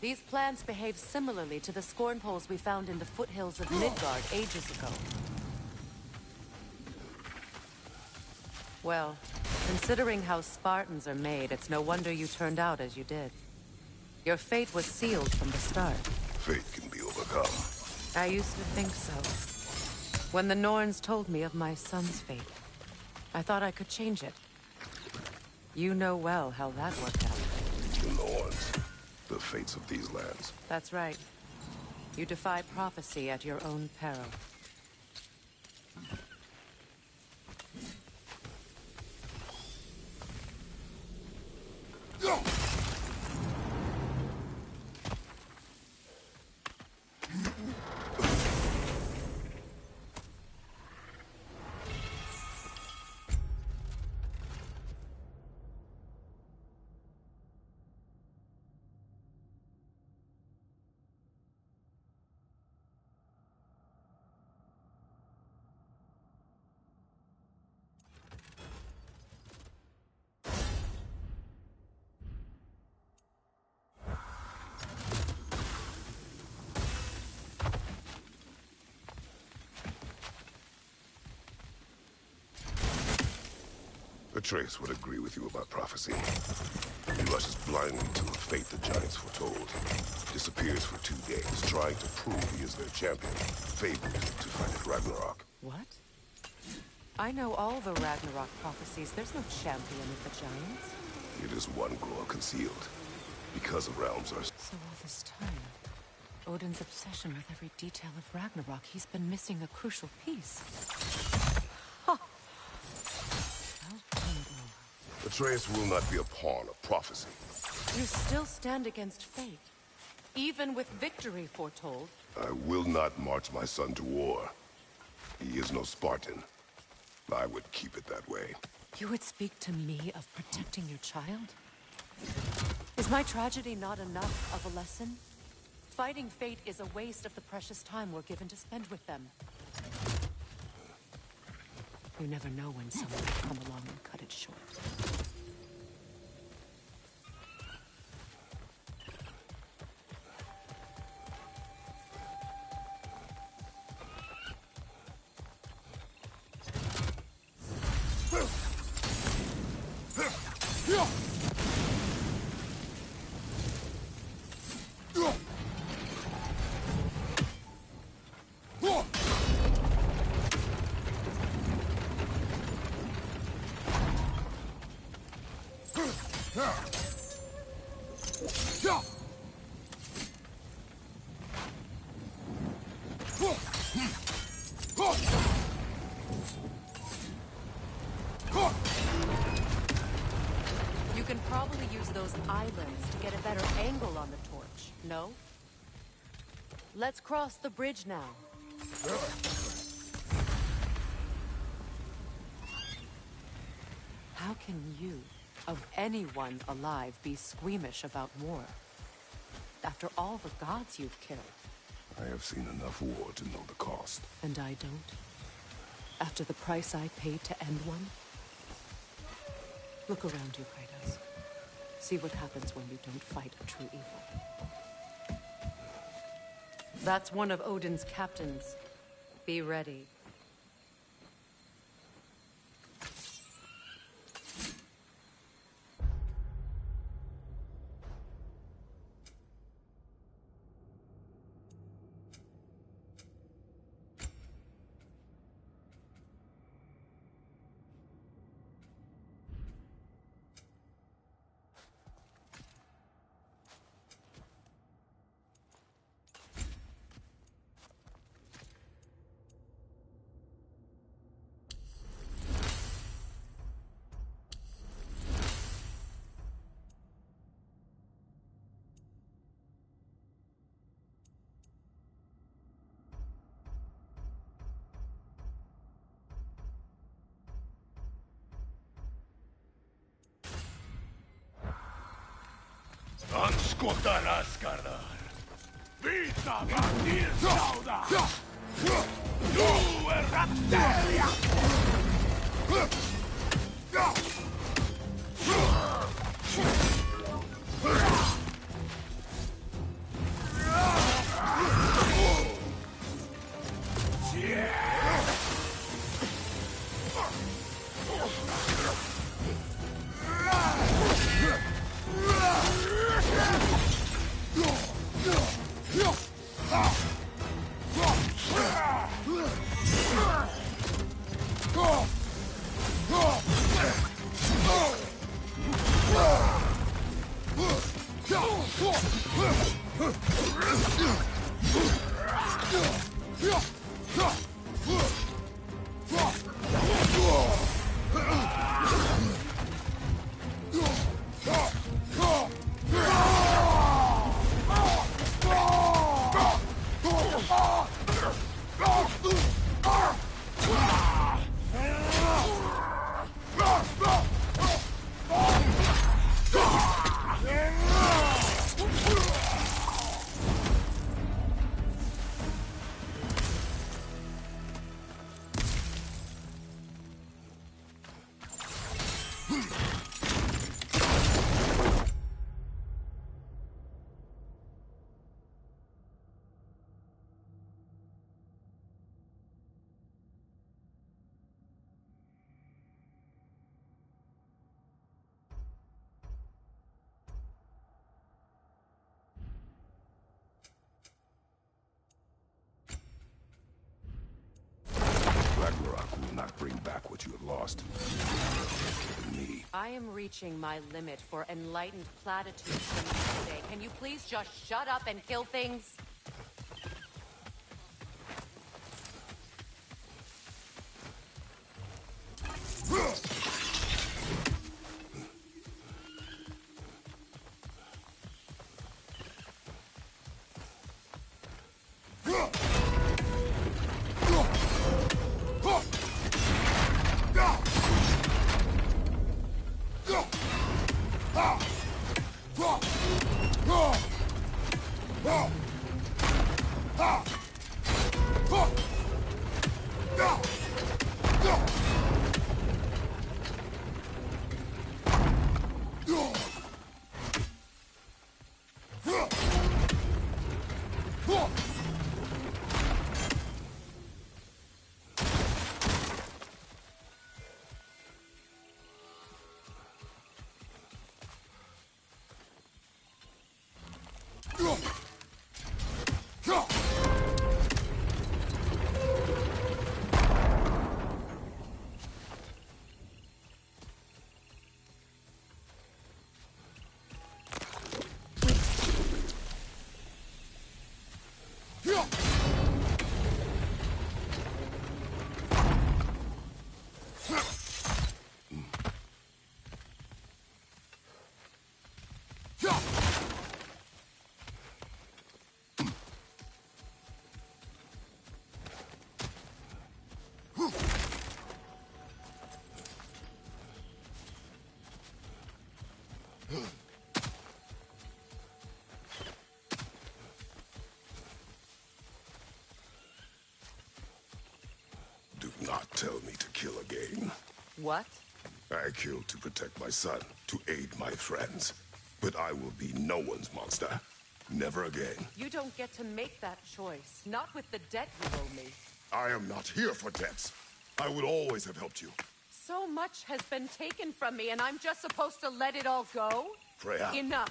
These plants behave similarly to the scorn poles we found in the foothills of Midgard ages ago. Well, considering how Spartans are made, it's no wonder you turned out as you did. Your fate was sealed from the start. Fate can be overcome. I used to think so. When the Norns told me of my son's fate, I thought I could change it. You know well how that worked out. The Norns. The fates of these lands. That's right. You defy prophecy at your own peril. Atreus would agree with you about prophecy. He rushes blindly to a fate the giants foretold. Disappears for 2 days, trying to prove he is their champion. Fabled to fight at Ragnarok. What? I know all the Ragnarok prophecies. There's no champion of the giants. It is one grow concealed. Because the realms are... So all this time, Odin's obsession with every detail of Ragnarok, he's been missing a crucial piece. Huh. Atreus will not be a pawn of prophecy. You still stand against fate, even with victory foretold. I will not march my son to war. He is no Spartan. I would keep it that way. You would speak to me of protecting your child? Is my tragedy not enough of a lesson? Fighting fate is a waste of the precious time we're given to spend with them. You never know when someone will come along and cut it short. You can probably use those islands to get a better angle on the torch, no? Let's cross the bridge now. How can you, of anyone alive, be squeamish about war? After all the gods you've killed. I have seen enough war to know the cost. And I don't? After the price I paid to end one? Look around you, Kratos. See what happens when you don't fight a true evil. That's one of Odin's captains. Be ready. Anskuta raskardar. Vita vaktir sauda. Du är rapteria. Ragnarok will not bring back what you have lost. Me. I am reaching my limit for enlightened platitudes from you today. Can you please just shut up and kill things? Do not tell me to kill again. What? I killed to protect my son, to aid my friends. But I will be no one's monster. Never again. You don't get to make that choice. Not with the debt you owe me. I am not here for debts. I would always have helped you. So much has been taken from me, and I'm just supposed to let it all go? Freya. Enough.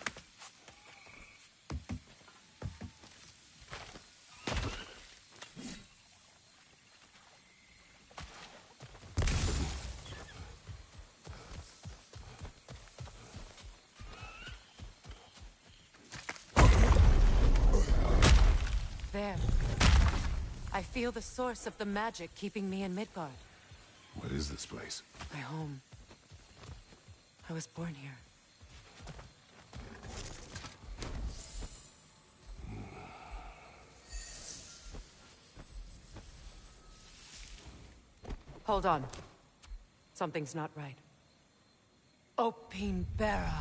There. I feel the source of the magic keeping me in Midgard. What is this place? My home. I was born here. Hold on. Something's not right. Opinbera.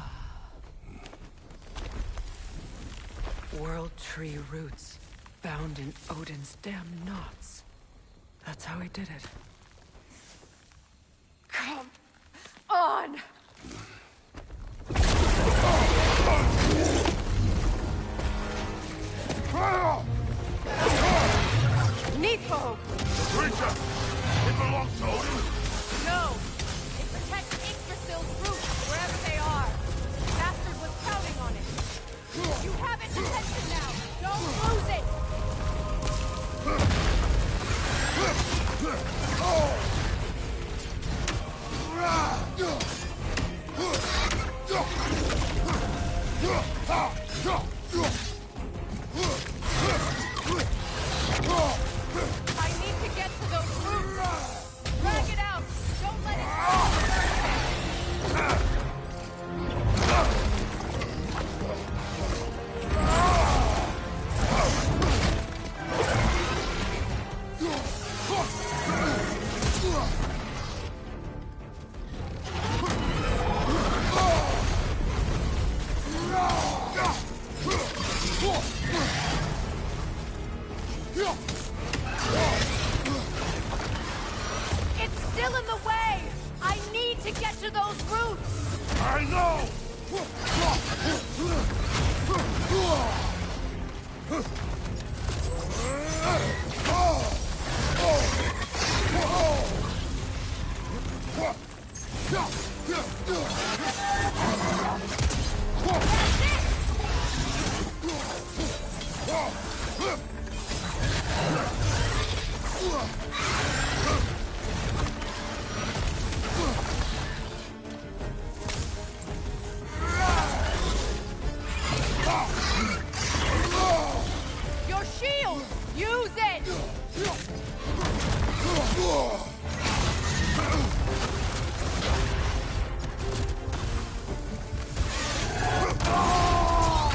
World tree roots, bound in Odin's damn knots. That's how he did it. Come on! Needful! The creature! It belongs to Odin? No! It I need to get to those roots! Drag it out! Don't let it go! It's still in the way! I need to get to those roots! I know! Your shield! Use it!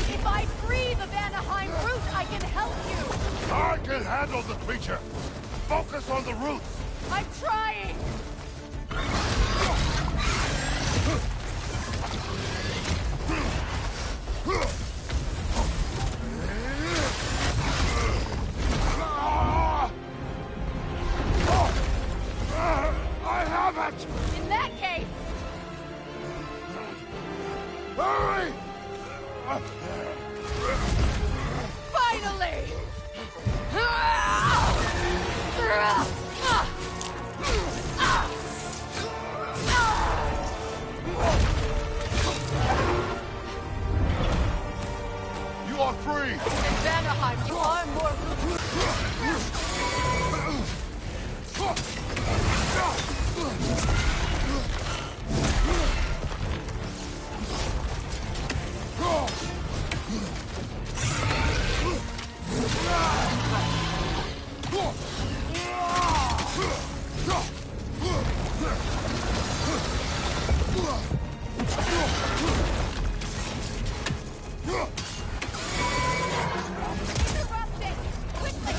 If I free the Vanaheim root, I can help you! I can handle the creature! Focus on the roots! I'm trying! I have it! In that case, Hurry! finally! You are free! In Vanaheim, you are more... Interrupt it! Quickly!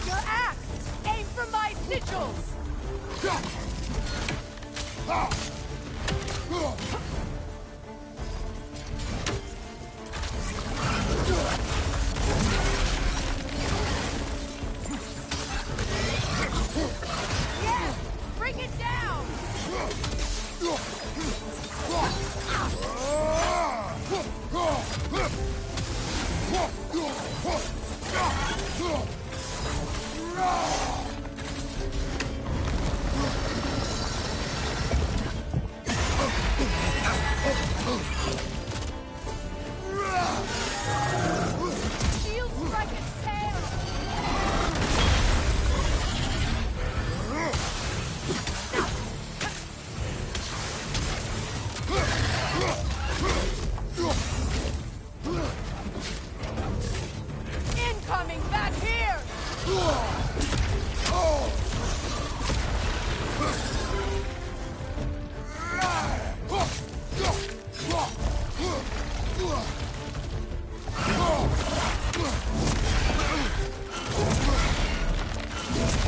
Your axe! Aim for my sigils! Yes! Bring it down! Shield strike its tail! Incoming back here!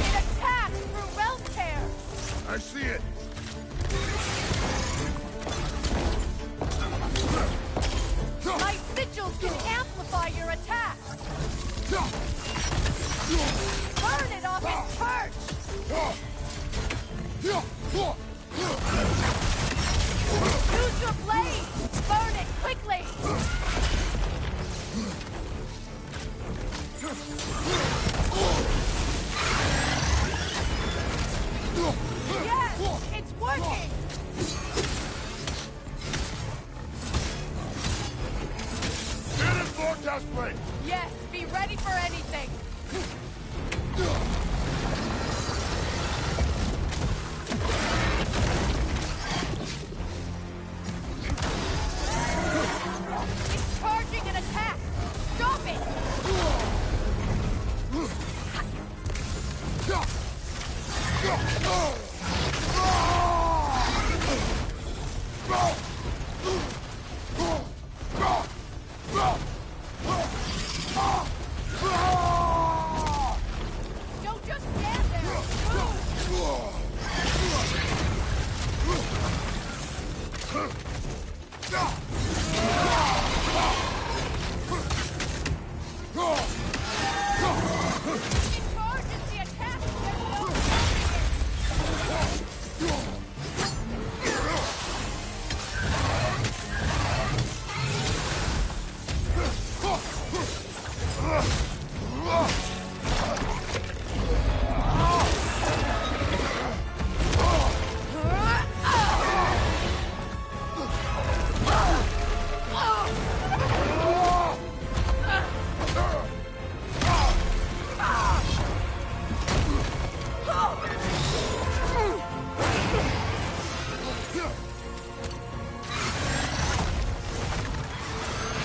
It attacks through realm tears! I see it! My sigils can amplify your attacks! Burn it off its perch! Use your blade! Burn it quickly! Child's Play! Yes, be ready for anything! It's charging an attack! Stop it! Don't just stand there! Move! It charges the attack! There's no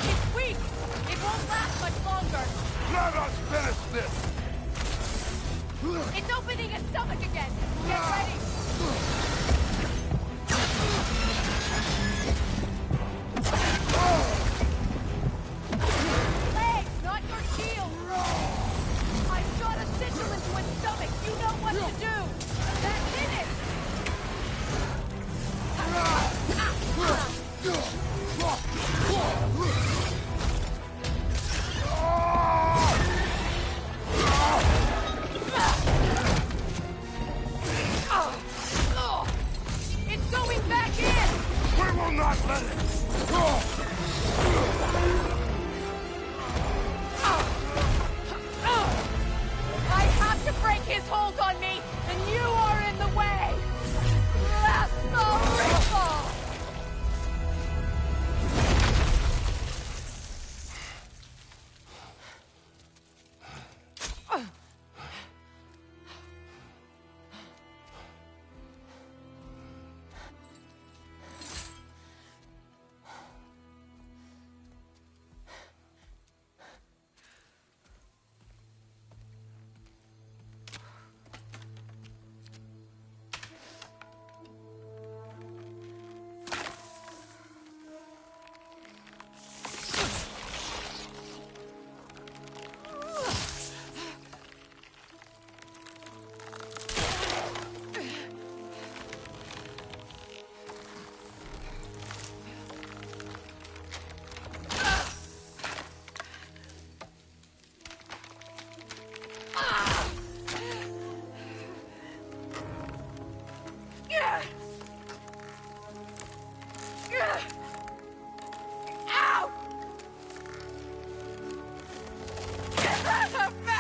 It's weak! It won't last much longer! Let us finish this! It's opening its stomach again! Get ready! Legs, not your shield! I shot a sigil into its stomach! You know what to do! That's it! It's going back in! We will not let it! I have to break his hold on me, and you are in the way! Lasso Ow! Get out of me!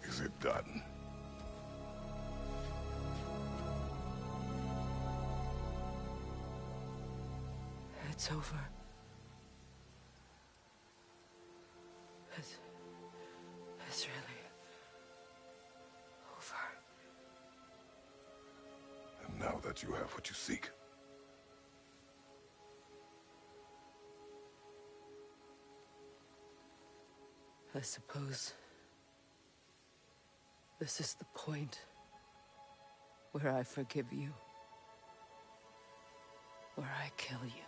Is it done? It's over. It's really over. And now that you have what you seek, I suppose this is the point where I forgive you, where I kill you.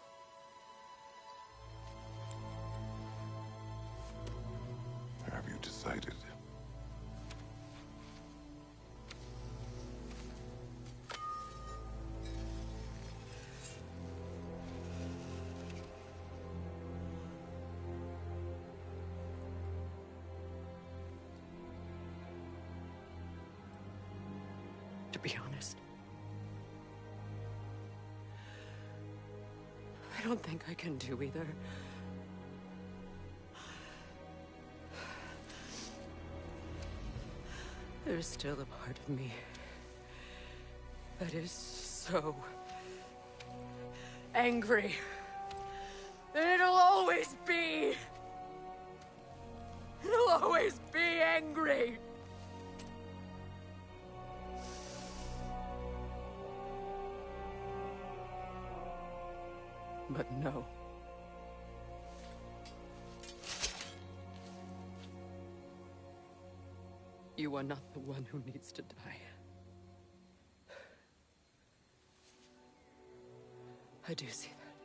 united. To be honest, I don't think I can do either. There's still a part of me that is so angry. And it'll always be. It'll always be angry. But no. You are not the one who needs to die. I do see that.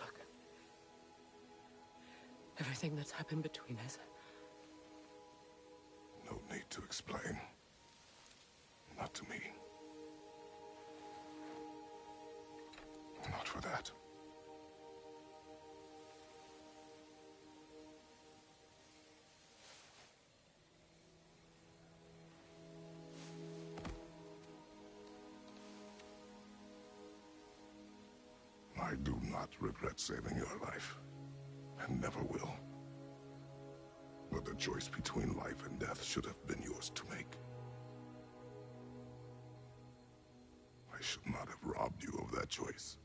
Look. Everything that's happened between us. No need to explain. Not to me. Not for that. I do not regret saving your life, and never will. But the choice between life and death should have been yours to make. I should not have robbed you of that choice.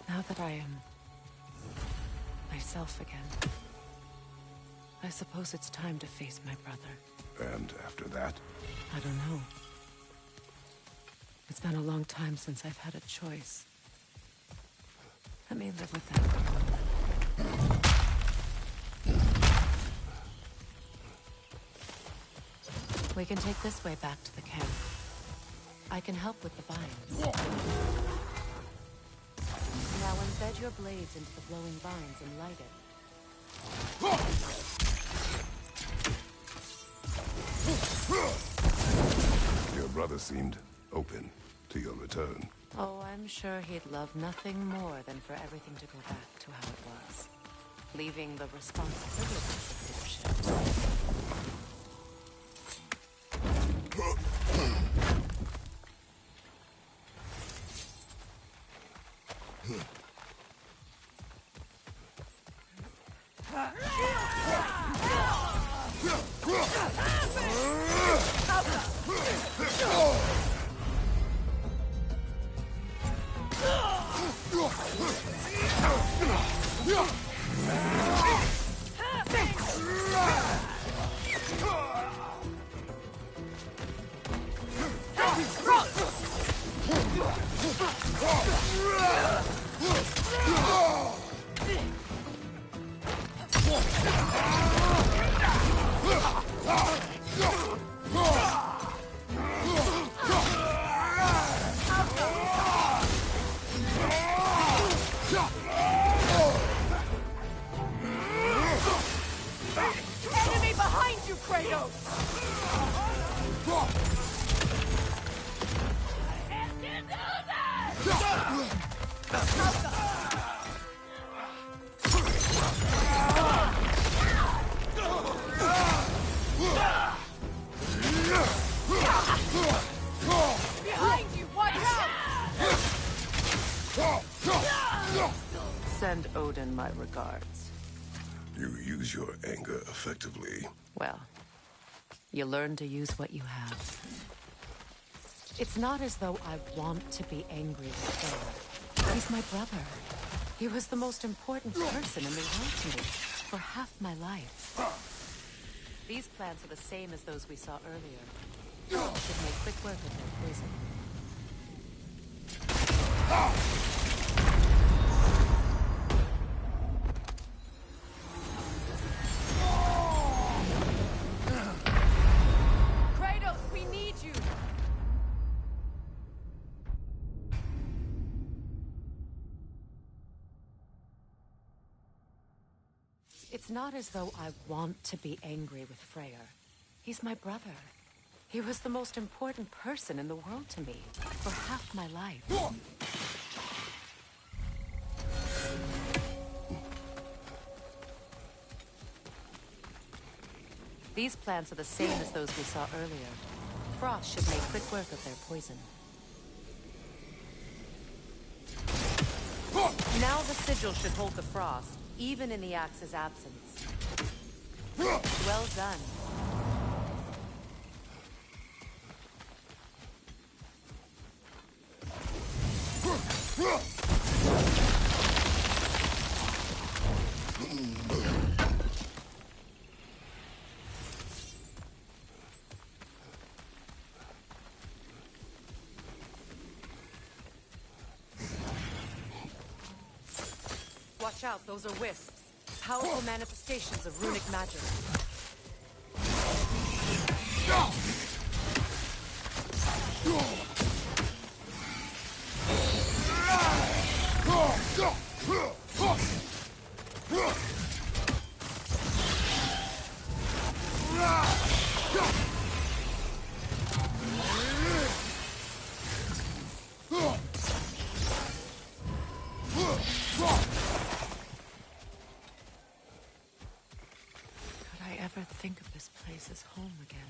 Now that I am myself again, I suppose it's time to face my brother. And after that? I don't know. It's been a long time since I've had a choice. Let me live with that for a moment. We can take this way back to the camp. I can help with the vines. Now embed your blades into the glowing vines and light it. Your brother seemed open to your return. Oh, I'm sure he'd love nothing more than for everything to go back to how it was. Leaving the responsibilities of leadership. Send Odin my regards. You use your anger effectively. Well, you learn to use what you have. It's not as though I want to be angry with Thor. He's my brother. He was the most important person in the world to me for half my life. These plants are the same as those we saw earlier. Should make quick work of their poison. Kratos, we need you! It's not as though I want to be angry with Freyr. He's my brother. He was the most important person in the world to me for half my life. These plants are the same as those we saw earlier. Frost should make quick work of their poison. Now the sigil should hold the frost, even in the axe's absence. Well done. Watch out, those are wisps. Powerful manifestations of runic magic. Ever think of this place as home again,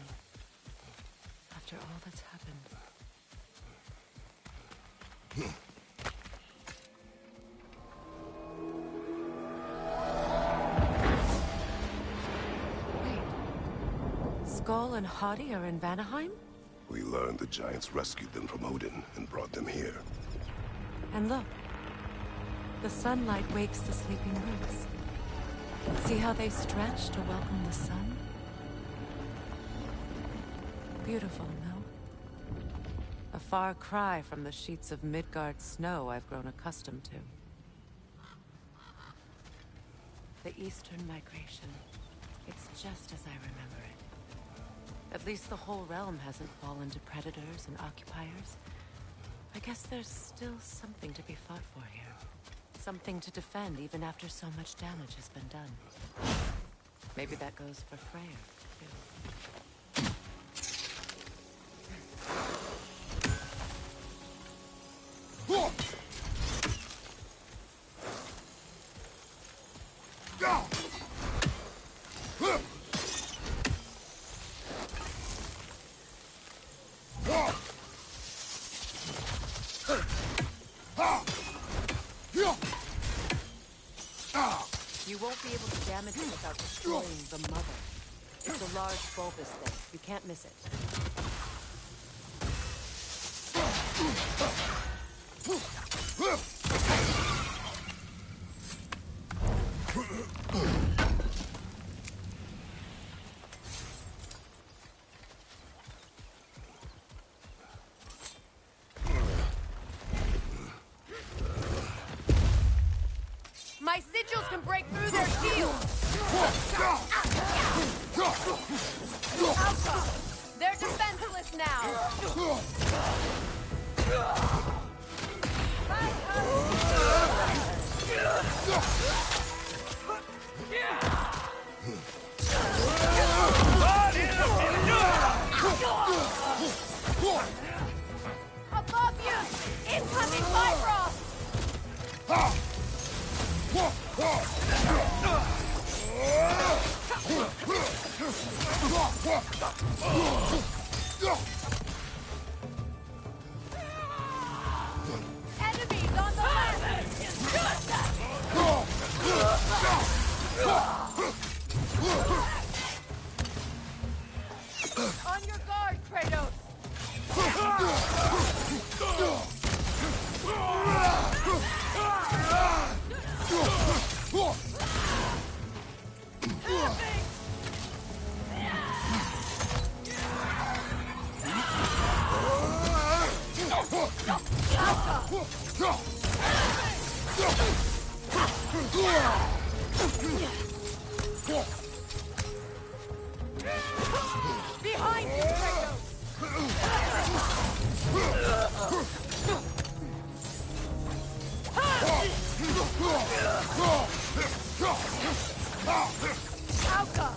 after all that's happened? Wait, Skull and Hati are in Vanaheim? We learned the giants rescued them from Odin and brought them here. And look, the sunlight wakes the sleeping roots. See how they stretch to welcome the sun? Beautiful, no? A far cry from the sheets of Midgard snow I've grown accustomed to. The Eastern migration. It's just as I remember it. At least the whole realm hasn't fallen to predators and occupiers. I guess there's still something to be fought for here. Something to defend even after so much damage has been done. Maybe that goes for Freyr, too. You won't be able to damage it without destroying the mother. It's a large bulbous thing. You can't miss it. My sigils can break through their shields! Alpha! They're defenseless now! Above you! Incoming Bifrost! Enemies on the left! Behind you, Kratos! Alka!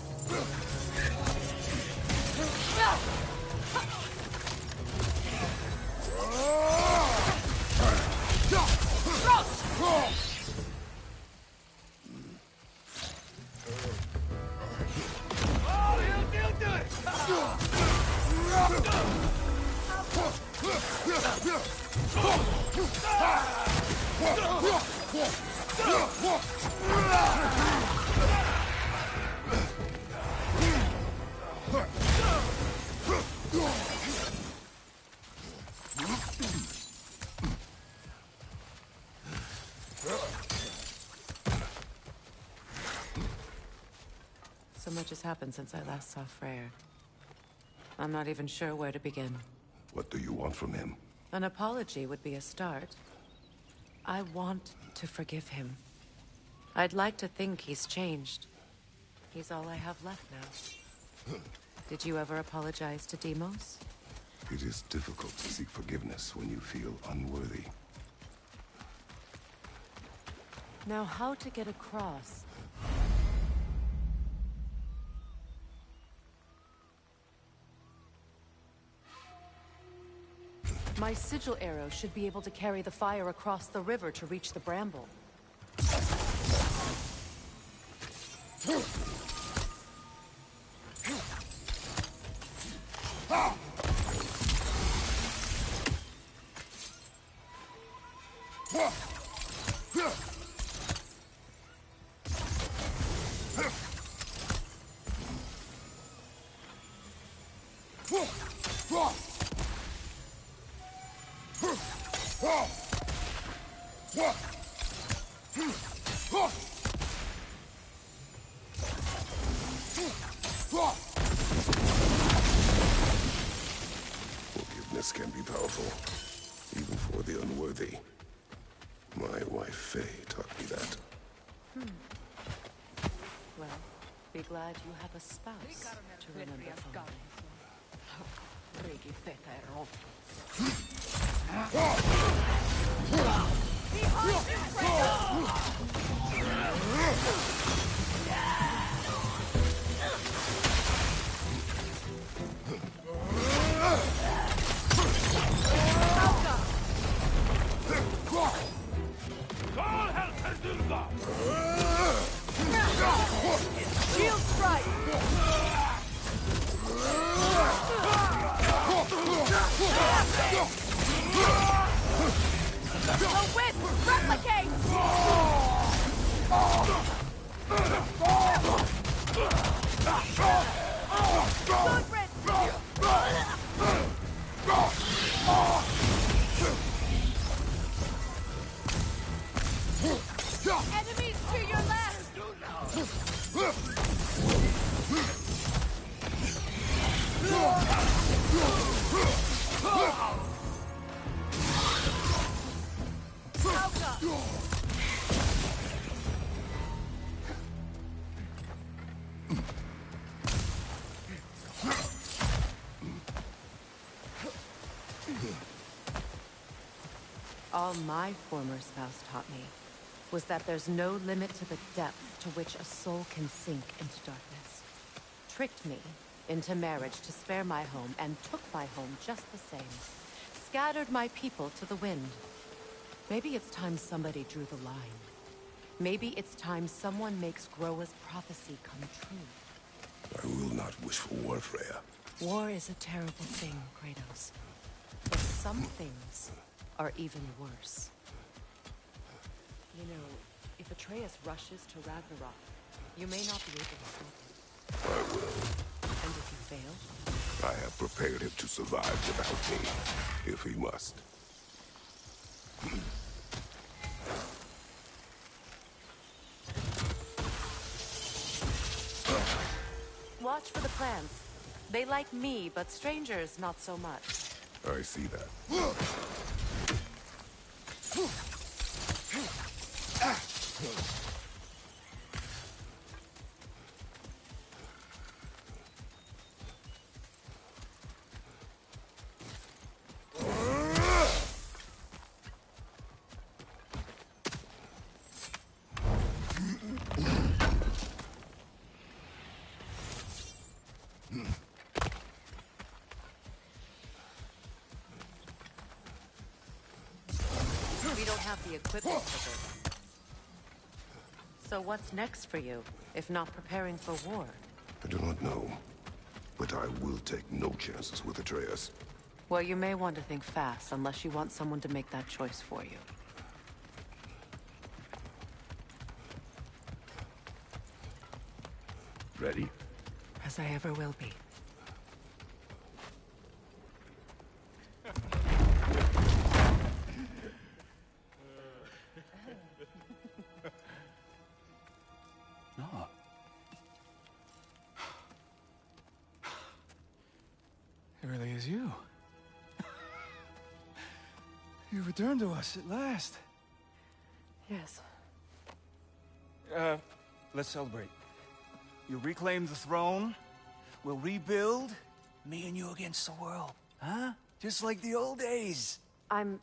So much has happened since I last saw Freyr. I'm not even sure where to begin. What do you want from him? An apology would be a start. I want to forgive him. I'd like to think he's changed. He's all I have left now. Did you ever apologize to Deimos? It is difficult to seek forgiveness when you feel unworthy. Now, how to get across? My sigil arrow should be able to carry the fire across the river to reach the bramble. Forgiveness can be powerful, even for the unworthy. My wife Faye taught me that. Well, be glad you have a spouse to remember fondly. Shield strike! The wisp replicate! Enemies to your left! All my former spouse taught me was that there's no limit to the depth to which a soul can sink into darkness. Tricked me into marriage to spare my home and took my home just the same. Scattered my people to the wind. Maybe it's time somebody drew the line. Maybe it's time someone makes Groa's prophecy come true. I will not wish for war, Freya. War is a terrible thing, Kratos. But some things are even worse. You know, if Atreus rushes to Ragnarok, you may not be able to stop him. I will. And if you fail? I have prepared him to survive without me, if he must. Watch for the plants. They like me, but strangers not so much. I see that. We don't have the equipment for this. So what's next for you, if not preparing for war? I do not know, but I will take no chances with Atreus. Well, you may want to think fast, unless you want someone to make that choice for you. Ready? As I ever will be. No. It really is you. You returned to us at last. Yes. Let's celebrate. You reclaim the throne. We'll rebuild. Me and you against the world. Huh? Just like the old days. I'm...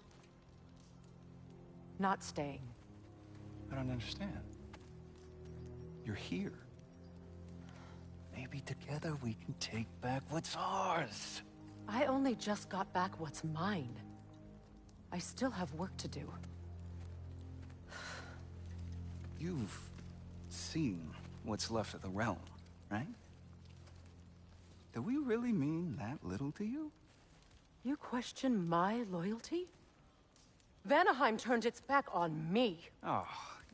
not staying. I don't understand. You're here. Maybe together we can take back what's ours. I only just got back what's mine. I still have work to do. You've seen what's left of the realm, right? Do we really mean that little to you? You question my loyalty? Vanaheim turned its back on me. Oh,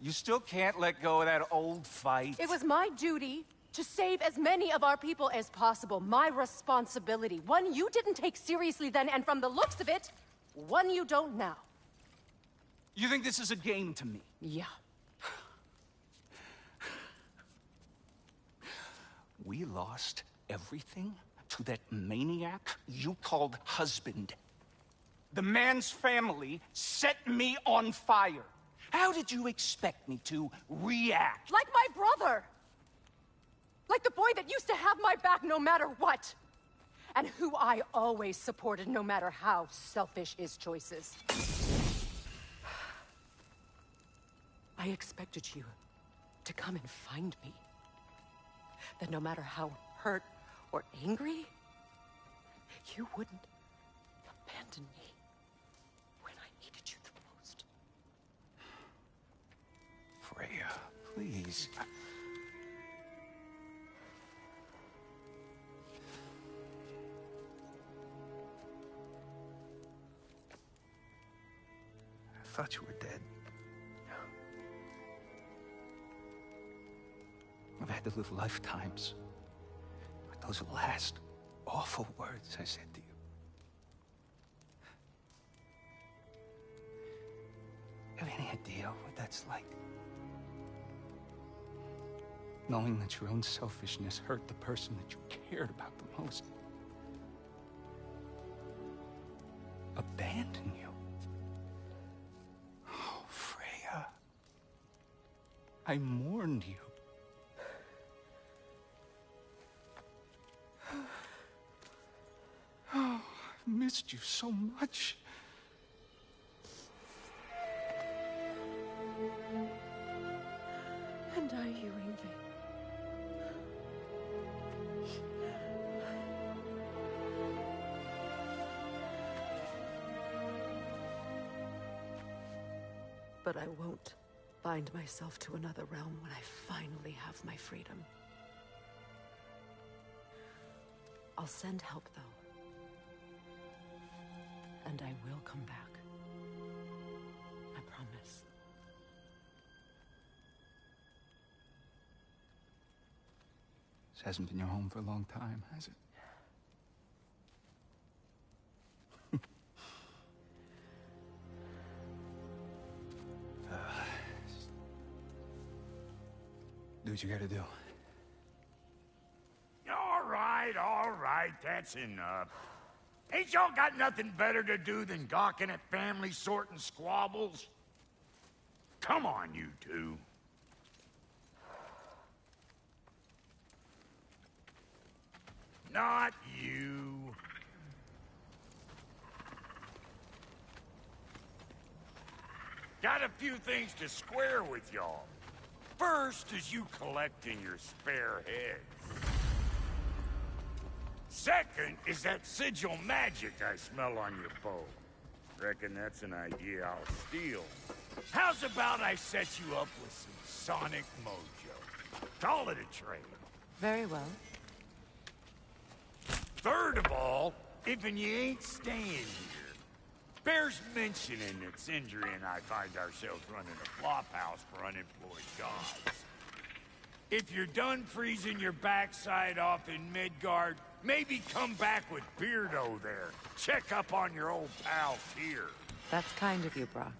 you still can't let go of that old fight. It was my duty to save as many of our people as possible. My responsibility. One you didn't take seriously then, and from the looks of it, one you don't now. You think this is a game to me? Yeah. We lost everything to that maniac you called husband. The man's family set me on fire. How did you expect me to react? Like my brother! Like the boy that used to have my back no matter what! And who I always supported no matter how selfish his choices. I expected you to come and find me. That no matter how hurt or angry, you wouldn't abandon me when I needed you the most. Freya, please. I thought you were dead. I've had to live lifetimes with those last awful words I said to you. Have any idea what that's like? Knowing that your own selfishness hurt the person that you cared about the most. Abandon you. Oh, Freya. I mourned you. Oh, I've missed you so much. And I, you, Ingvi. But I won't bind myself to another realm when I finally have my freedom. I'll send help, though. And I will come back. I promise. This hasn't been your home for a long time, has it? Do what you gotta do. All right, that's enough. Ain't y'all got nothing better to do than gawking at family sorting squabbles? Come on, you two. Not you. Got a few things to square with y'all. First is you collecting your spare heads. Second is that sigil magic I smell on your bow. Reckon that's an idea I'll steal. How's about I set you up with some sonic mojo? Call it a trade. Very well. Third of all, if you ain't staying here, bears mentioning that Sindri and I find ourselves running a flop house for unemployed gods. If you're done freezing your backside off in Midgard, maybe come back with Beardo there. Check up on your old pal Tyr. That's kind of you, Brock.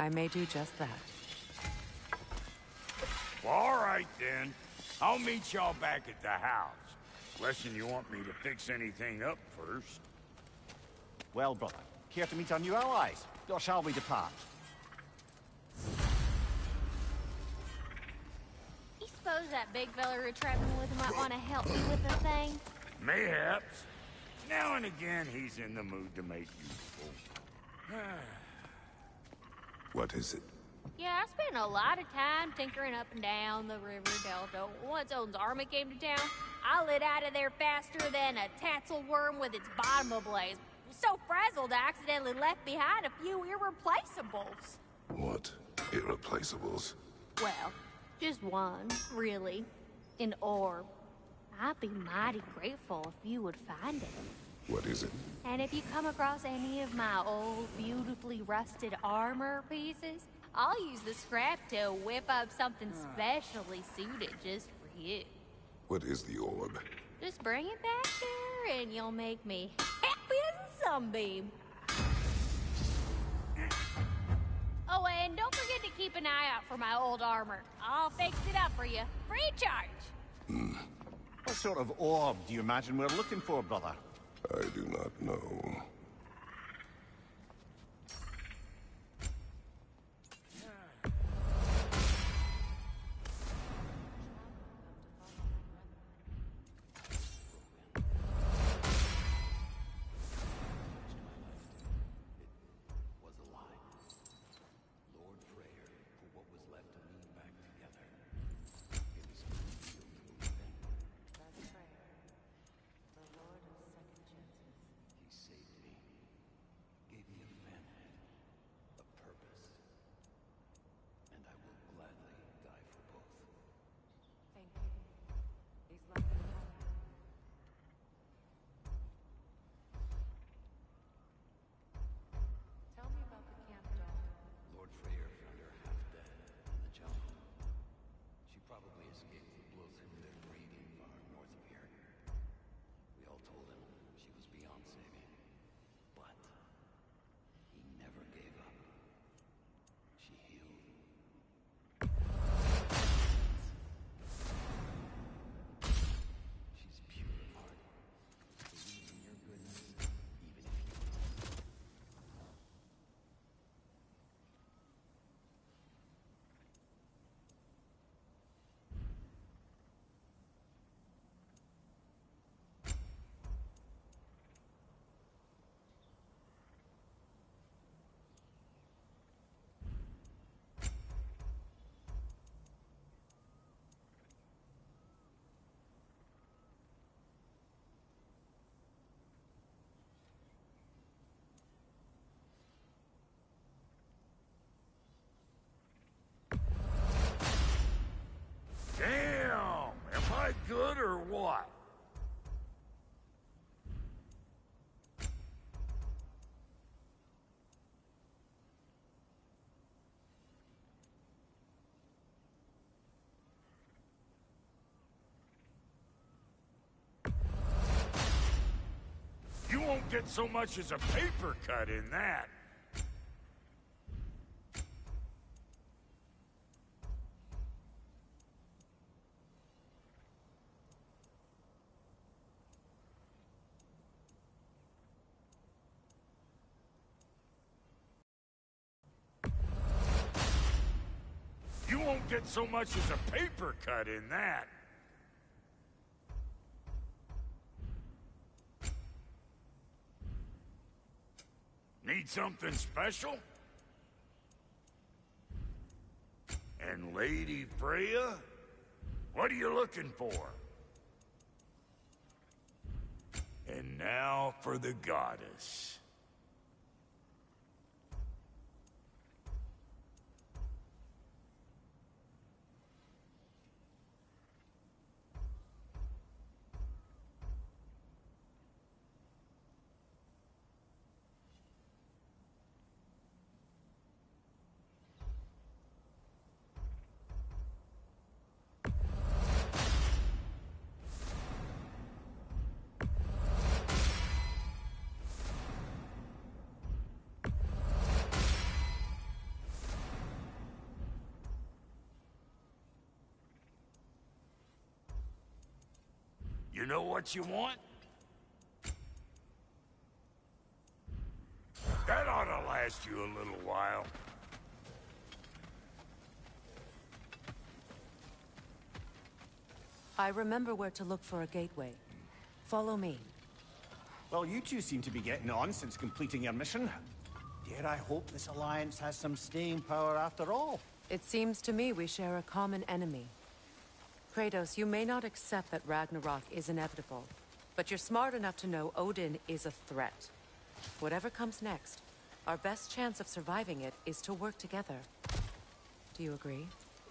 I may do just that. Well, all right then. I'll meet y'all back at the house. Unless you want me to fix anything up first. Well, brother, care to meet our new allies? Or shall we depart? You suppose that big fella you're traveling with might want to help me with the thing? Mayhaps. Now and again, he's in the mood to make useful. What is it? Yeah, I spent a lot of time tinkering up and down the river delta. Once Odin's army came to town, I lit out of there faster than a tassel worm with its bottom ablaze. So frazzled, I accidentally left behind a few irreplaceables. What? Irreplaceables? Well, just one, really. An orb. I'd be mighty grateful if you would find it. What is it? And if you come across any of my old, beautifully rusted armor pieces, I'll use the scrap to whip up something specially suited just for you. What is the orb? Just bring it back here and you'll make me happy as a sunbeam. Oh, and don't forget to keep an eye out for my old armor. I'll fix it up for you, free of charge. What sort of orb do you imagine we're looking for, brother? I do not know. Damn! Am I good or what? You won't get so much as a paper cut in that. You won't get so much as a paper cut in that. Need something special? And Lady Freya? What are you looking for? And now for the goddess. You know what you want? That ought to last you a little while. I remember where to look for a gateway. Follow me. Well, you two seem to be getting on since completing your mission. Dare I hope this alliance has some staying power after all? It seems to me we share a common enemy. Kratos, you may not accept that Ragnarok is inevitable, but you're smart enough to know Odin is a threat. Whatever comes next, our best chance of surviving it is to work together. Do you agree?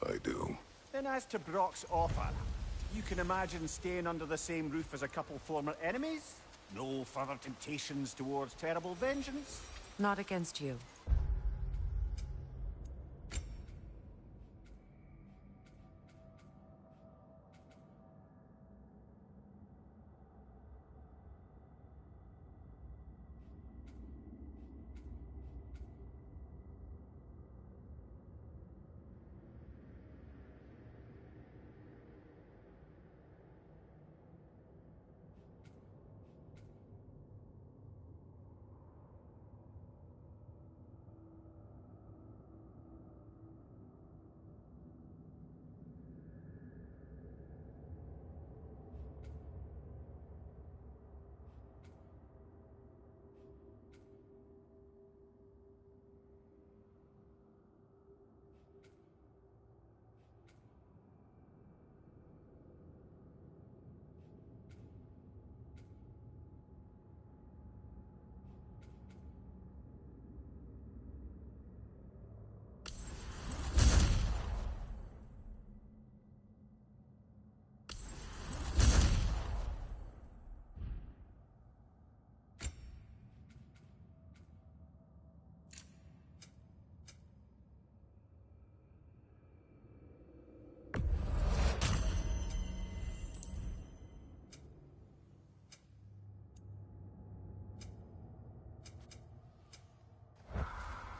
I do. Then as to Brock's offer, you can imagine staying under the same roof as a couple former enemies? No further temptations towards terrible vengeance? Not against you.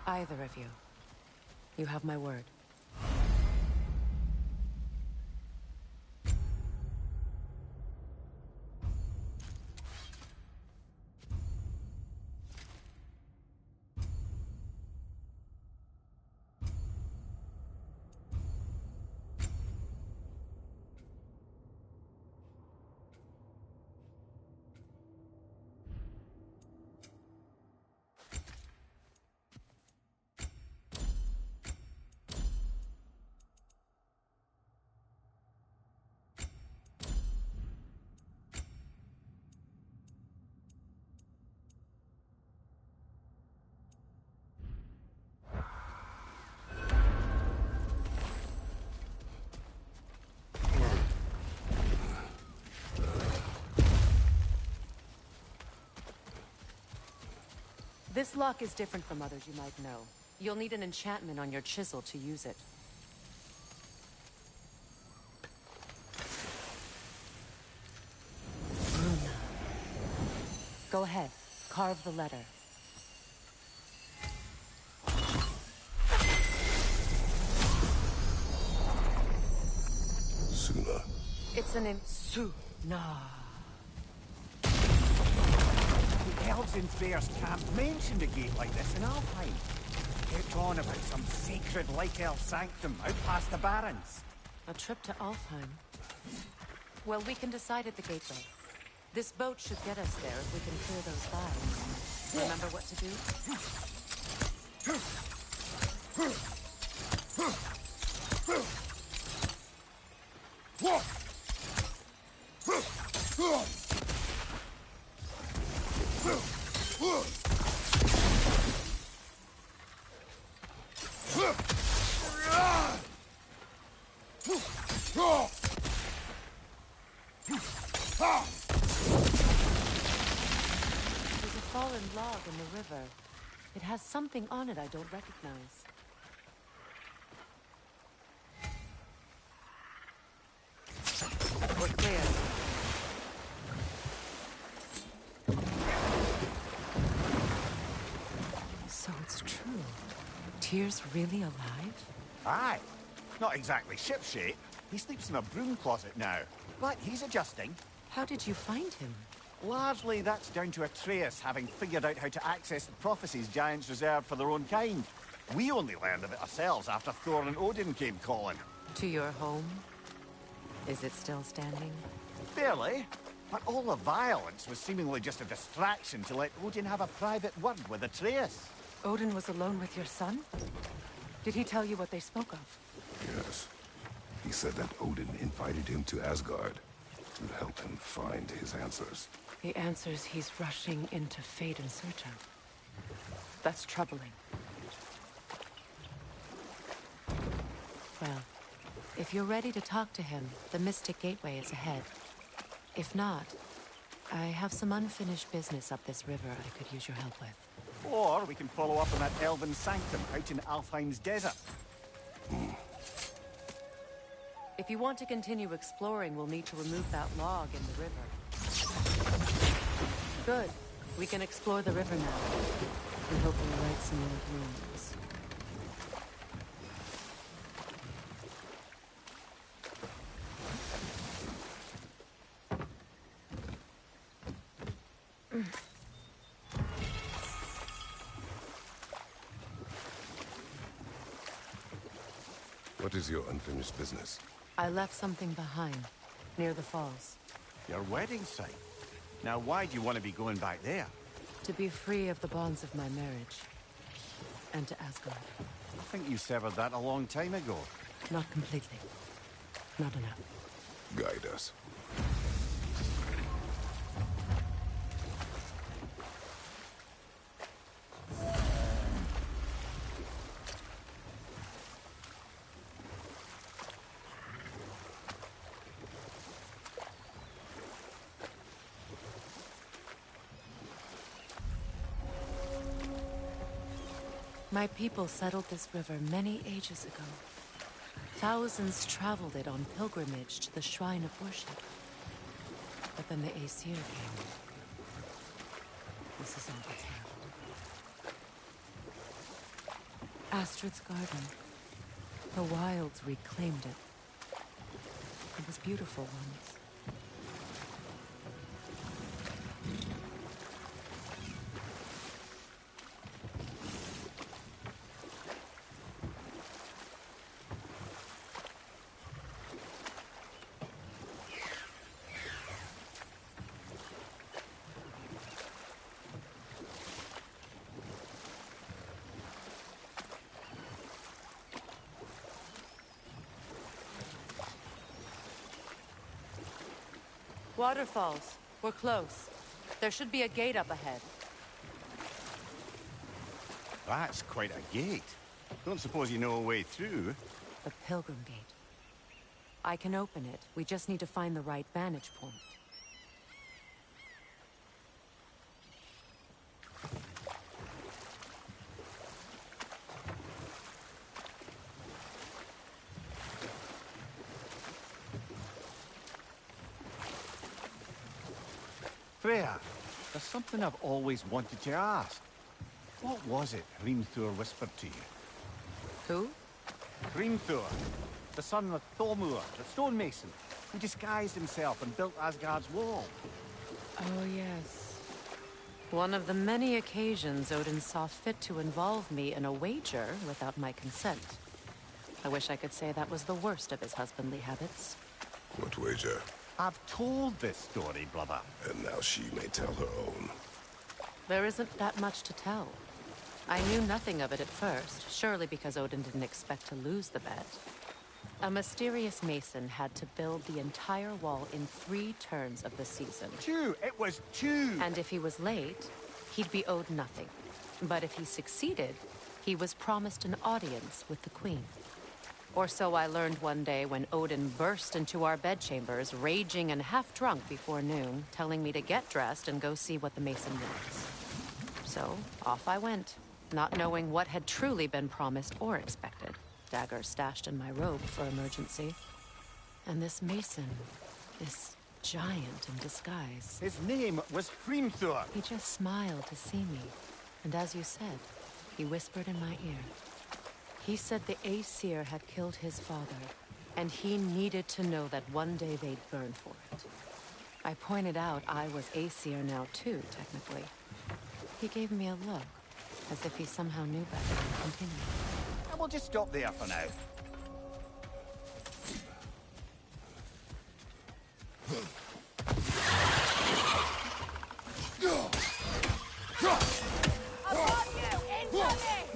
Either of you. You have my word. This lock is different from others you might know. You'll need an enchantment on your chisel to use it. Go ahead. Carve the letter. Suna. It's an Suna. The elves in Freyr's camp mentioned a gate like this in Alfheim. Kept on about some sacred light elf sanctum out past the barrens. A trip to Alfheim. Well, we can decide at the gateway. This boat should get us there if we can clear those guys. Remember what to do? There's a fallen log in the river. It has something on it I don't recognize. We're clear. So it's true. Tyr's really alive? Aye. Not exactly shipshape. He sleeps in a broom closet now. But he's adjusting. How did you find him? Largely, that's down to Atreus having figured out how to access the prophecies giants reserved for their own kind. We only learned of it ourselves after Thor and Odin came calling. To your home? Is it still standing? Barely. But all the violence was seemingly just a distraction to let Odin have a private word with Atreus. Odin was alone with your son? Did he tell you what they spoke of? Yes. He said that Odin invited him to Asgard to help him find his answers. The answers he's rushing into fate in search of. That's troubling. Well, if you're ready to talk to him, the Mystic Gateway is ahead. If not, I have some unfinished business up this river I could use your help with. Or we can follow up on that elven sanctum out in Alfheim's desert. If you want to continue exploring, we'll need to remove that log in the river. Good. We can explore the river now. And hopefully right some old ruins. What is your unfinished business? I left something behind, near the falls. Your wedding site. Now why do you want to be going back there? To be free of the bonds of my marriage. And to Asgard. I think you severed that a long time ago. Not completely. Not enough. Guide us. My people settled this river many ages ago. Thousands traveled it on pilgrimage to the shrine of worship. But then the Aesir came. This is all that's left. Astrid's garden. The wilds reclaimed it. It was beautiful once. Waterfalls. We're close. There should be a gate up ahead. That's quite a gate. Don't suppose you know a way through? The Pilgrim Gate. I can open it. We just need to find the right vantage point. Freya, there's something I've always wanted to ask. What was it Hrimthur whispered to you? Who? Hrimthur, the son of Thormur, the stonemason, who disguised himself and built Asgard's wall. Oh, yes. One of the many occasions Odin saw fit to involve me in a wager without my consent. I wish I could say that was the worst of his husbandly habits. What wager? I've told this story, brother. And now she may tell her own. There isn't that much to tell. I knew nothing of it at first, surely because Odin didn't expect to lose the bet. A mysterious mason had to build the entire wall in 3 turns of the season. 2! It was 2! And if he was late, he'd be owed nothing. But if he succeeded, he was promised an audience with the queen. Or so I learned one day when Odin burst into our bedchambers, raging and half-drunk before noon, telling me to get dressed and go see what the mason wants. So, off I went, not knowing what had truly been promised or expected. Dagger stashed in my robe for emergency. And this mason, this giant in disguise. His name was Hrimthur. He just smiled to see me. And as you said, he whispered in my ear. He said the Aesir had killed his father, and he needed to know that one day they'd burn for it. I pointed out I was Aesir now too, technically. He gave me a look, as if he somehow knew better and continued. And we'll just stop there for now. Above you! Incoming!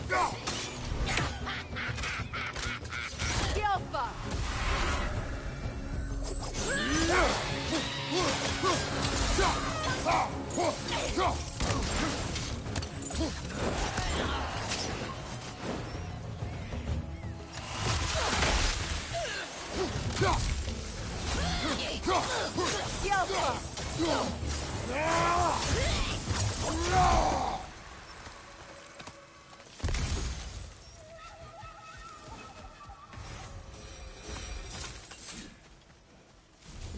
Down! Gilfa!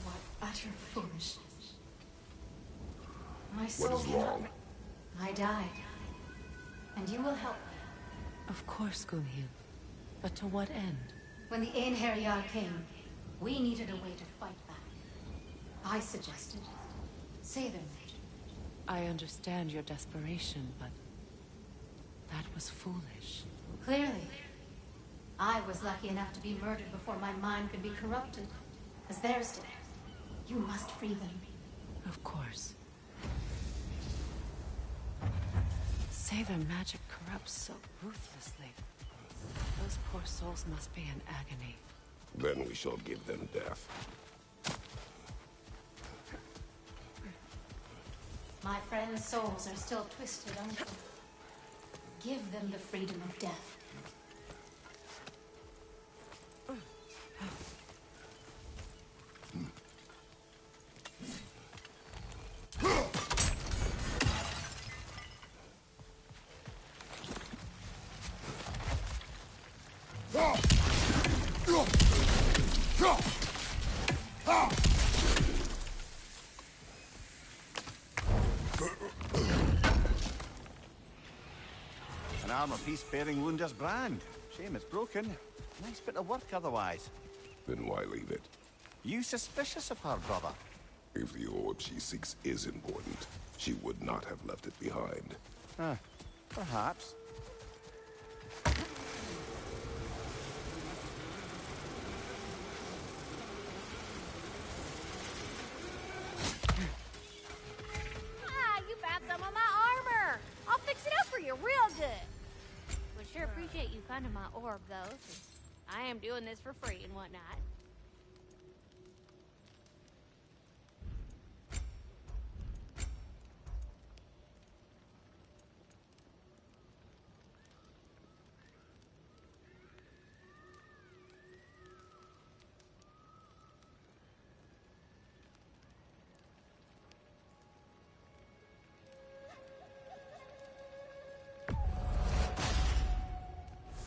What utter foolishness. My What soul is cannot... wrong? I died. And you will help me. Of course, Gunhild. But to what end? When the Einherjar came, we needed a way to fight back. I suggested, say their magic. I understand your desperation, but that was foolish. Clearly. I was lucky enough to be murdered before my mind could be corrupted, as theirs did. You must free them. Of course. Say their magic corrupts so ruthlessly. Those poor souls must be in agony. Then we shall give them death. My friends' souls are still twisted, aren't they? Give them the freedom of death. An armor piece bearing Lunda's brand. Shame it's broken. Nice bit of work otherwise. Then why leave it? You suspicious of her, brother? If the orb she seeks is important, she would not have left it behind. Perhaps. Ah, you found some of my armor! I'll fix it up for you real good. Would sure appreciate you finding my orb, though, since I am doing this for free and whatnot.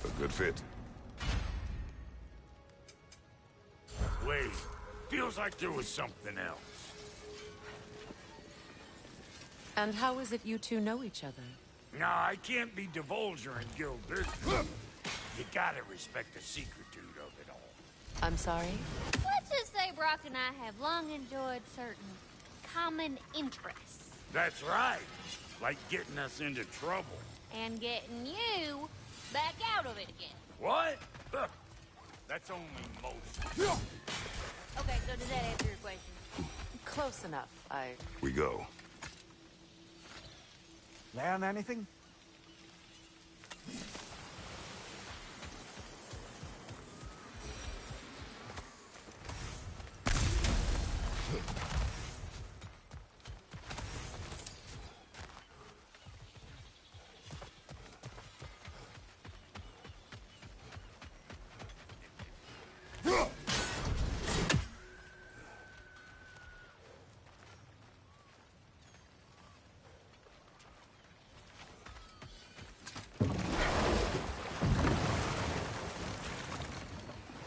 A good fit. Wait, feels like there was something else. And how is it you two know each other? Nah, I can't be divulging guild business. You gotta respect the secretude of it all. I'm sorry? Let's just say Brock and I have long enjoyed certain common interests. That's right. Like getting us into trouble. And getting you back out of it again. What? Huh. That's only most. Okay, so does that answer your question? Close enough. We go. Learn anything?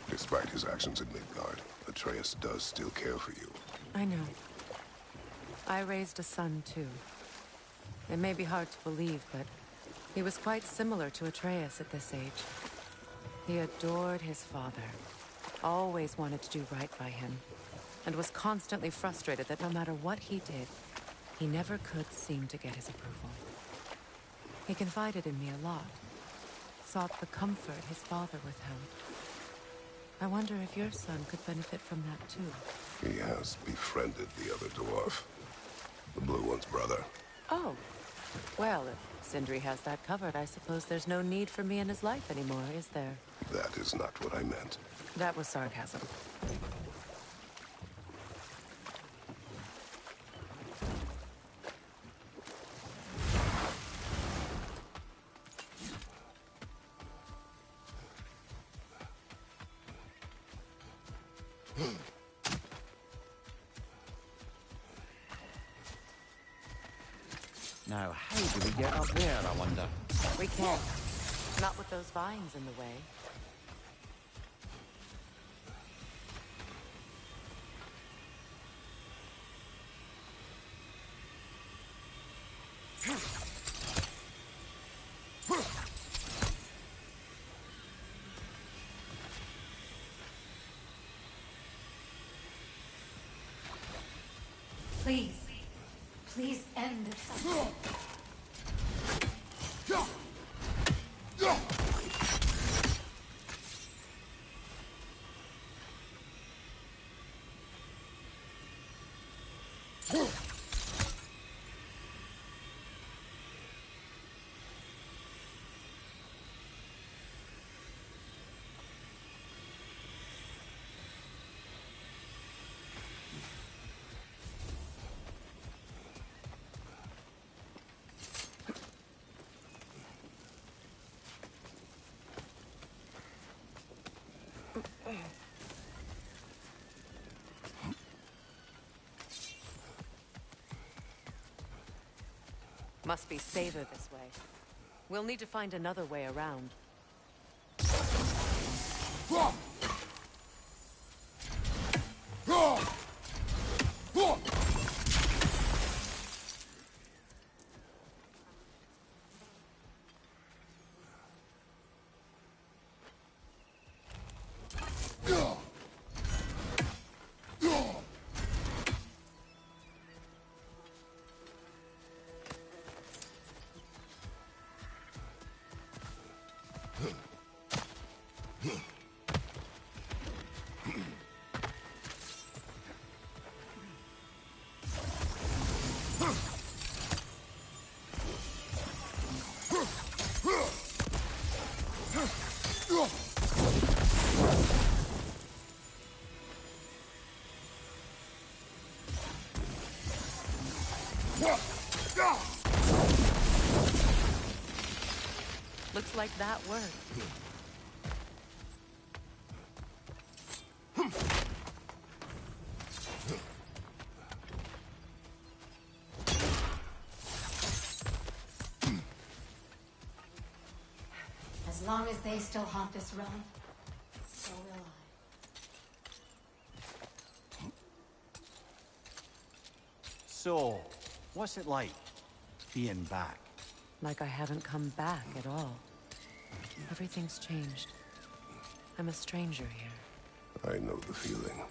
Despite his actions in Midgard, Atreus does still care for you. I know. I raised a son, too. It may be hard to believe, but he was quite similar to Atreus at this age. He adored his father, always wanted to do right by him, and was constantly frustrated that no matter what he did, he never could seem to get his approval. He confided in me a lot, sought the comfort his father withheld. I wonder if your son could benefit from that, too. He has befriended the other dwarf. The blue one's brother. Oh. Well, if Sindri has that covered, I suppose there's no need for me in his life anymore, is there? That is not what I meant. That was sarcasm. Now, how do we get up there, I wonder? We can't. Not with those vines in the way. Please. Please end this. Must be safer this way. We'll need to find another way around. Looks like that worked. As long as they still haunt this realm, so will I. So, what's it like, being back? Like I haven't come back at all. Everything's changed. I'm a stranger here. I know the feeling.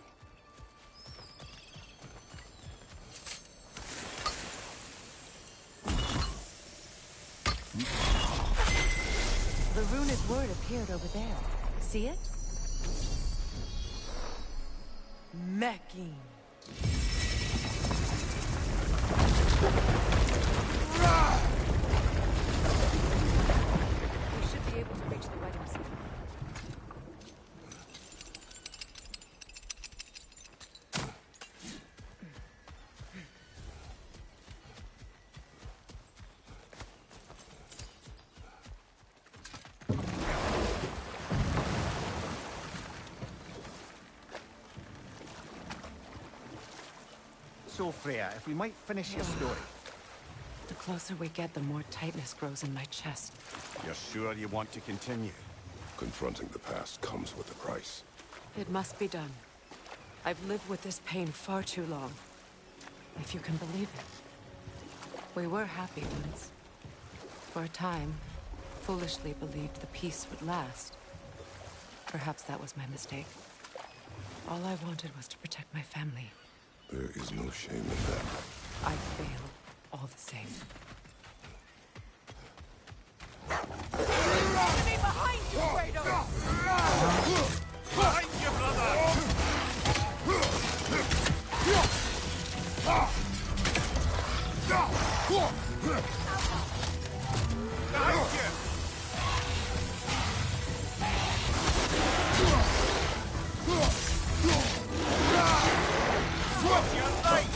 The runic word appeared over there. See it? Mecking. We should be able to reach the wedding center. So, Freya, if we might finish your story. The closer we get, the more tightness grows in my chest. You're sure you want to continue? Confronting the past comes with a price. It must be done. I've lived with this pain far too long. If you can believe it. We were happy once. For a time, foolishly believed the peace would last. Perhaps that was my mistake. All I wanted was to protect my family. There is no shame in that. I failed, all the same. Enemy behind you, Kratos! Behind you, brother! Behind you! What's your light?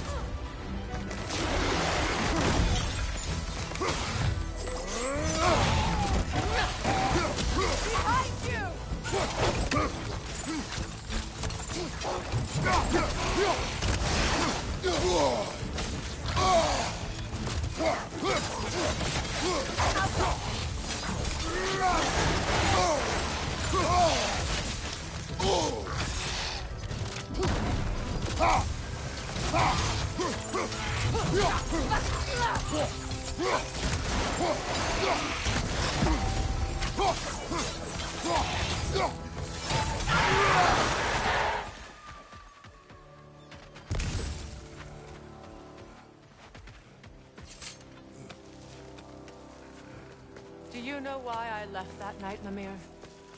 Do you know why I left that night, Mimir?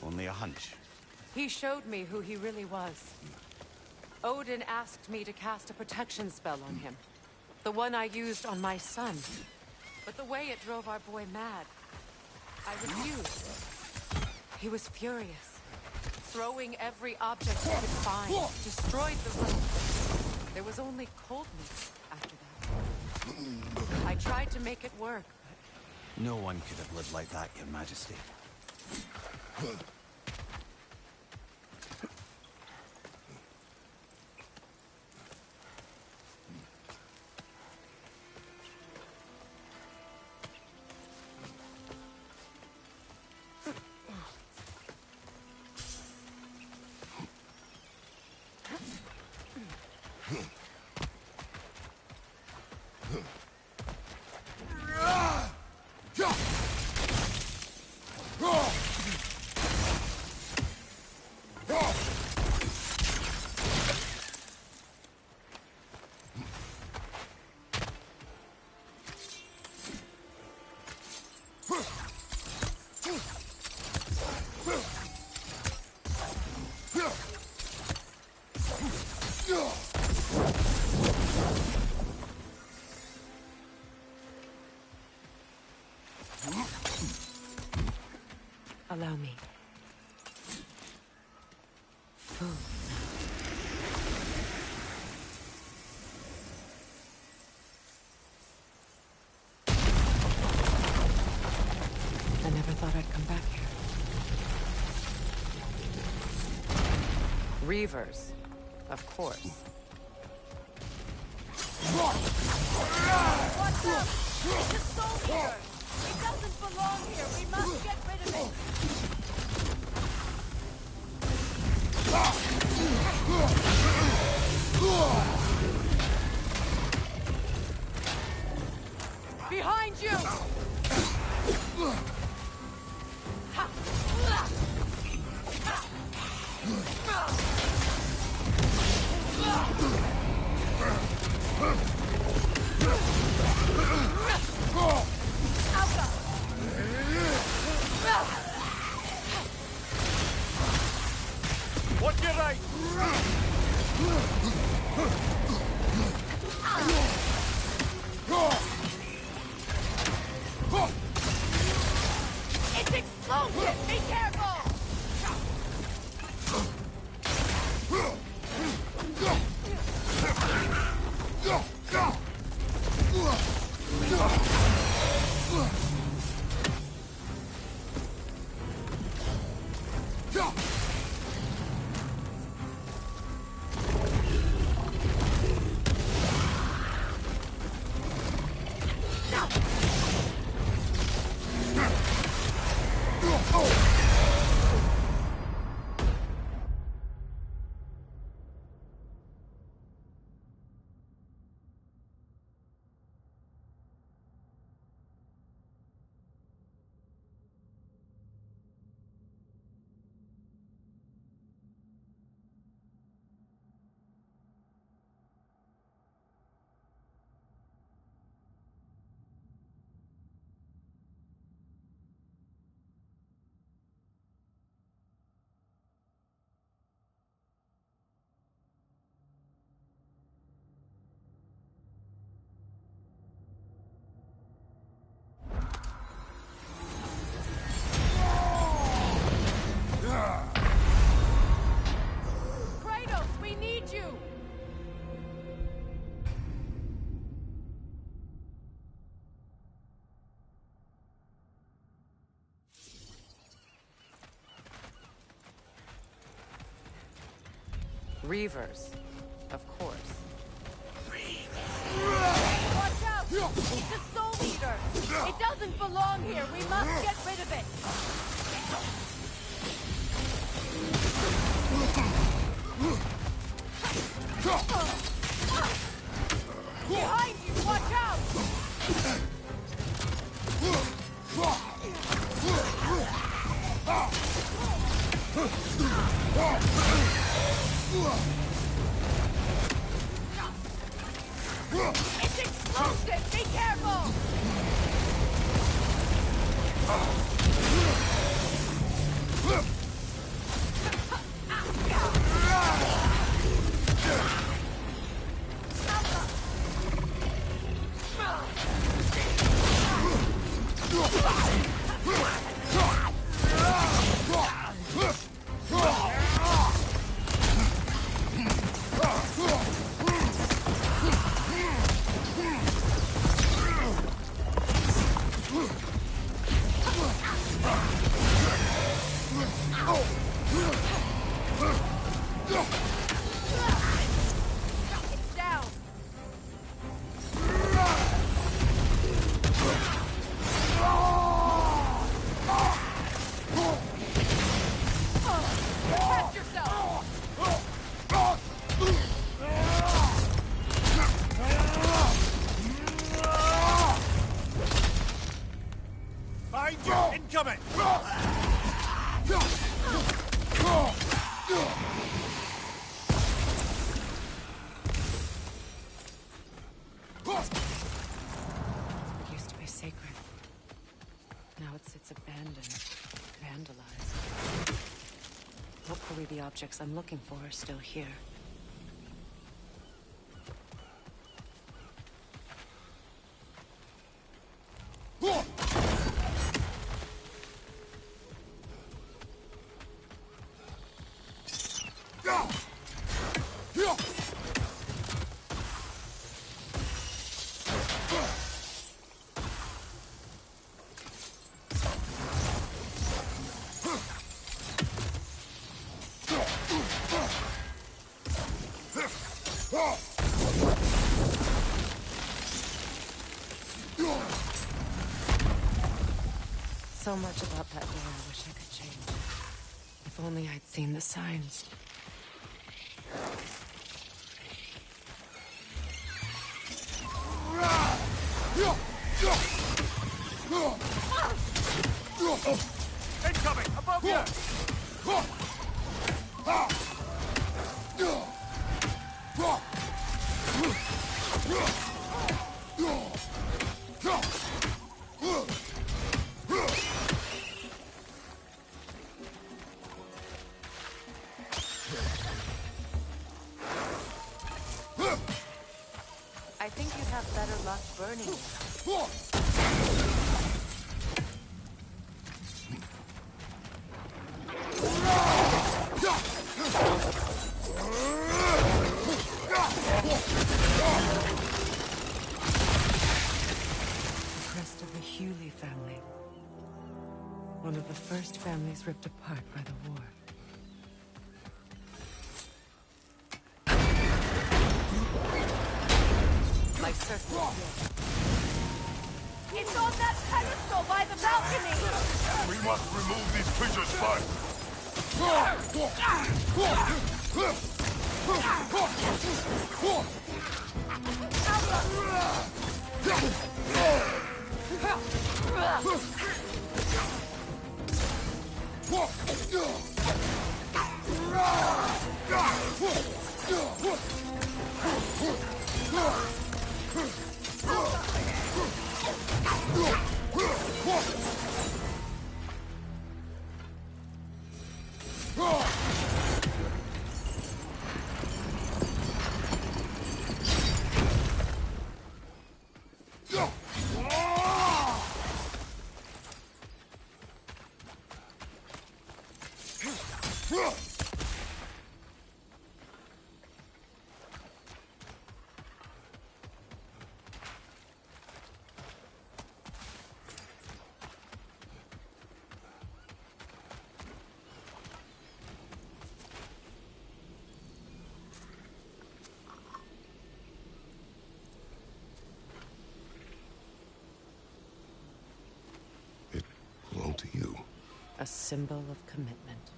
Only a hunch. He showed me who he really was. Odin asked me to cast a protection spell on him. The one I used on my son. But the way it drove our boy mad, I refused. He was furious, throwing every object he could find, destroyed the room. There was only coldness after that. I tried to make it work, but No one could have lived like that, Your Majesty. allow me. Food. I never thought I'd come back here. Reavers, of course. What's up? It's a soul eater! It doesn't belong here! We must get rid of it! Behind you! Ha! Watch your right! It's explosive! Be careful! Kratos, we need you! Reavers, of course. Watch out! It's a soul eater! It doesn't belong here! We must get rid of it! Behind you! Watch out! It's explosive! Be careful! It's down! Protect yourself! Behind you! Incoming! It used to be sacred. Now it sits abandoned, vandalized. Hopefully the objects I'm looking for are still here. So much about that door I wish I could change. If only I'd seen the signs. Incoming! Above you! burning it. The crest of the Hewley family. One of the first families ripped apart by the war. My circle. It's on that pedestal by the balcony! We must remove these creatures first. It belonged to you. A symbol of commitment.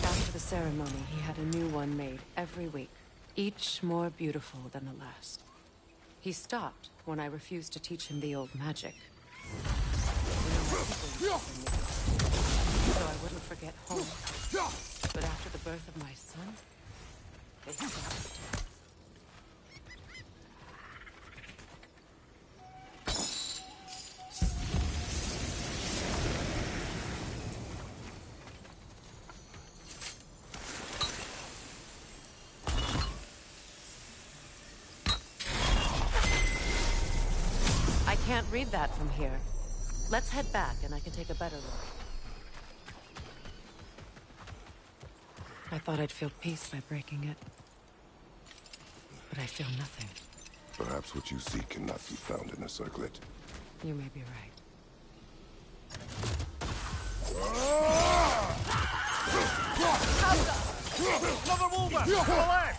After the ceremony, he had a new one made every week, each more beautiful than the last. He stopped when I refused to teach him the old magic. So I wouldn't forget home. But after the birth of my son, they stopped. I can't read that from here. Let's head back and I can take a better look. I thought I'd feel peace by breaking it. But I feel nothing. Perhaps what you seek cannot be found in a circlet. You may be right. Another wolver! To the left!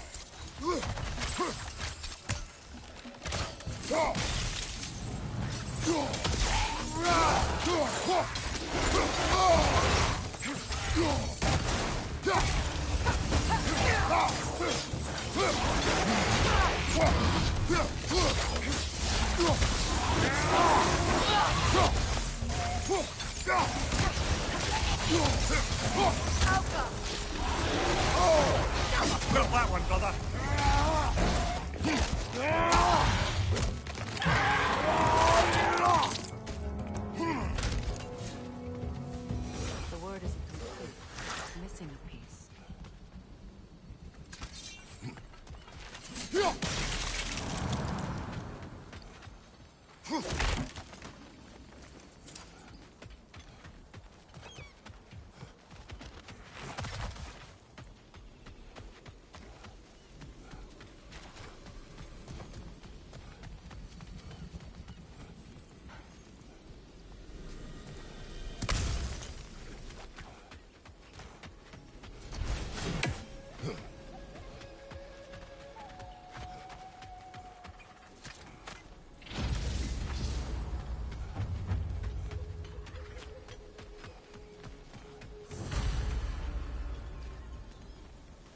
Got that one, brother. The word isn't complete. It's missing a piece.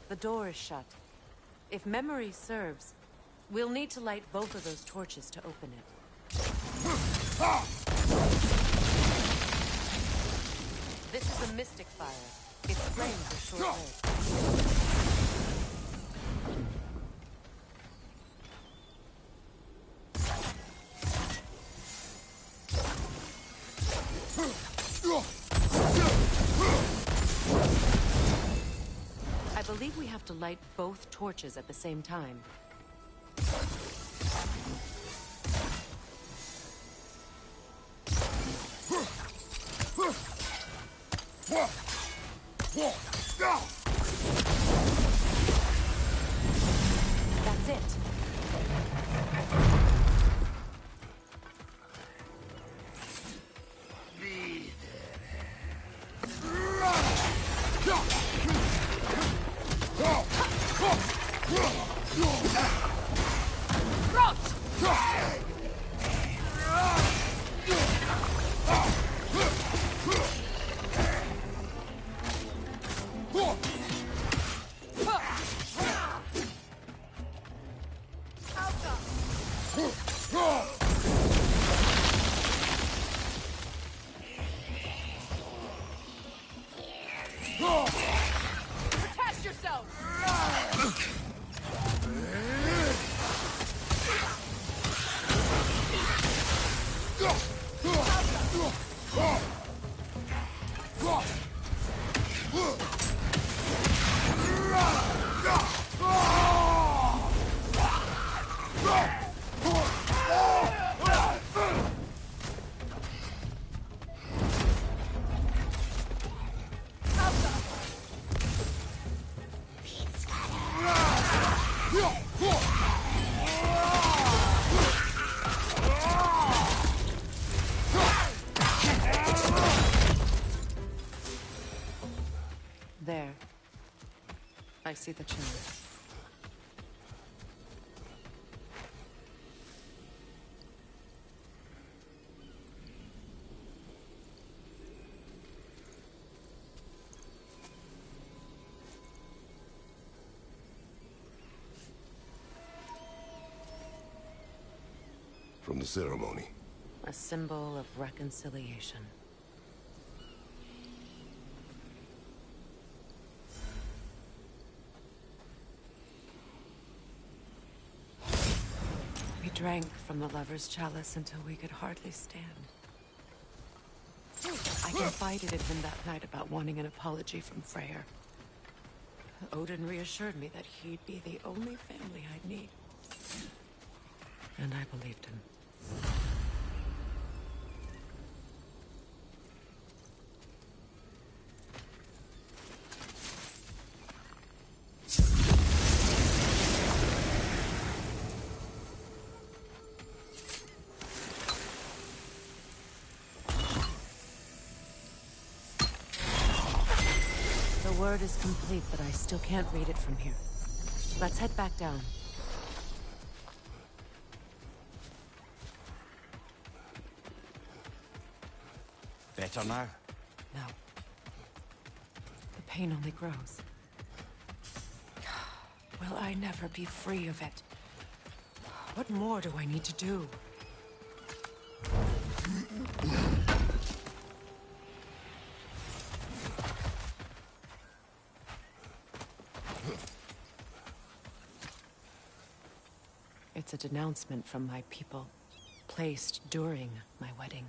The door is shut. If memory serves, we'll need to light both of those torches to open it. This is a mystic fire. Its flames are short-lived. I believe we have to light both torches at the same time. That's it. Protect yourself! There. I see the chance. From the ceremony. A symbol of reconciliation. We drank from the lover's chalice until we could hardly stand. I confided in him that night about wanting an apology from Freyr. Odin reassured me that he'd be the only family I'd need. And I believed him. The word is complete, but I still can't read it from here. Let's head back down. Better now? No. The pain only grows. Will I never be free of it? What more do I need to do? It's a denouncement from my people, placed during my wedding.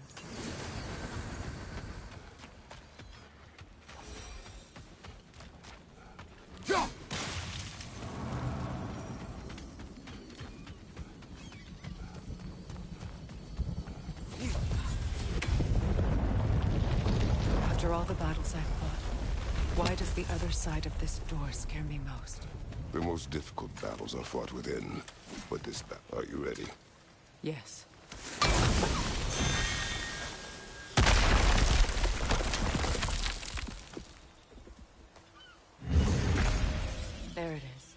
After all the battles I've fought, why does the other side of this door scare me most? The most difficult battles are fought within. But this battle, are you ready? Yes. There it is.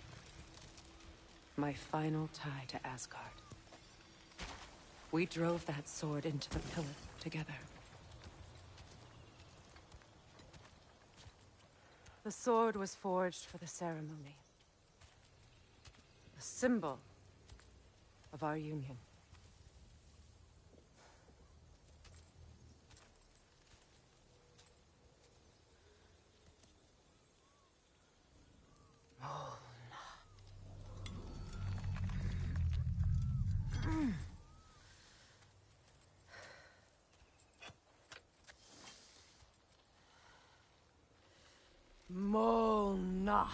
My final tie to Asgard. We drove that sword into the pillar together. The sword was forged for the ceremony. A symbol of our union. Mona.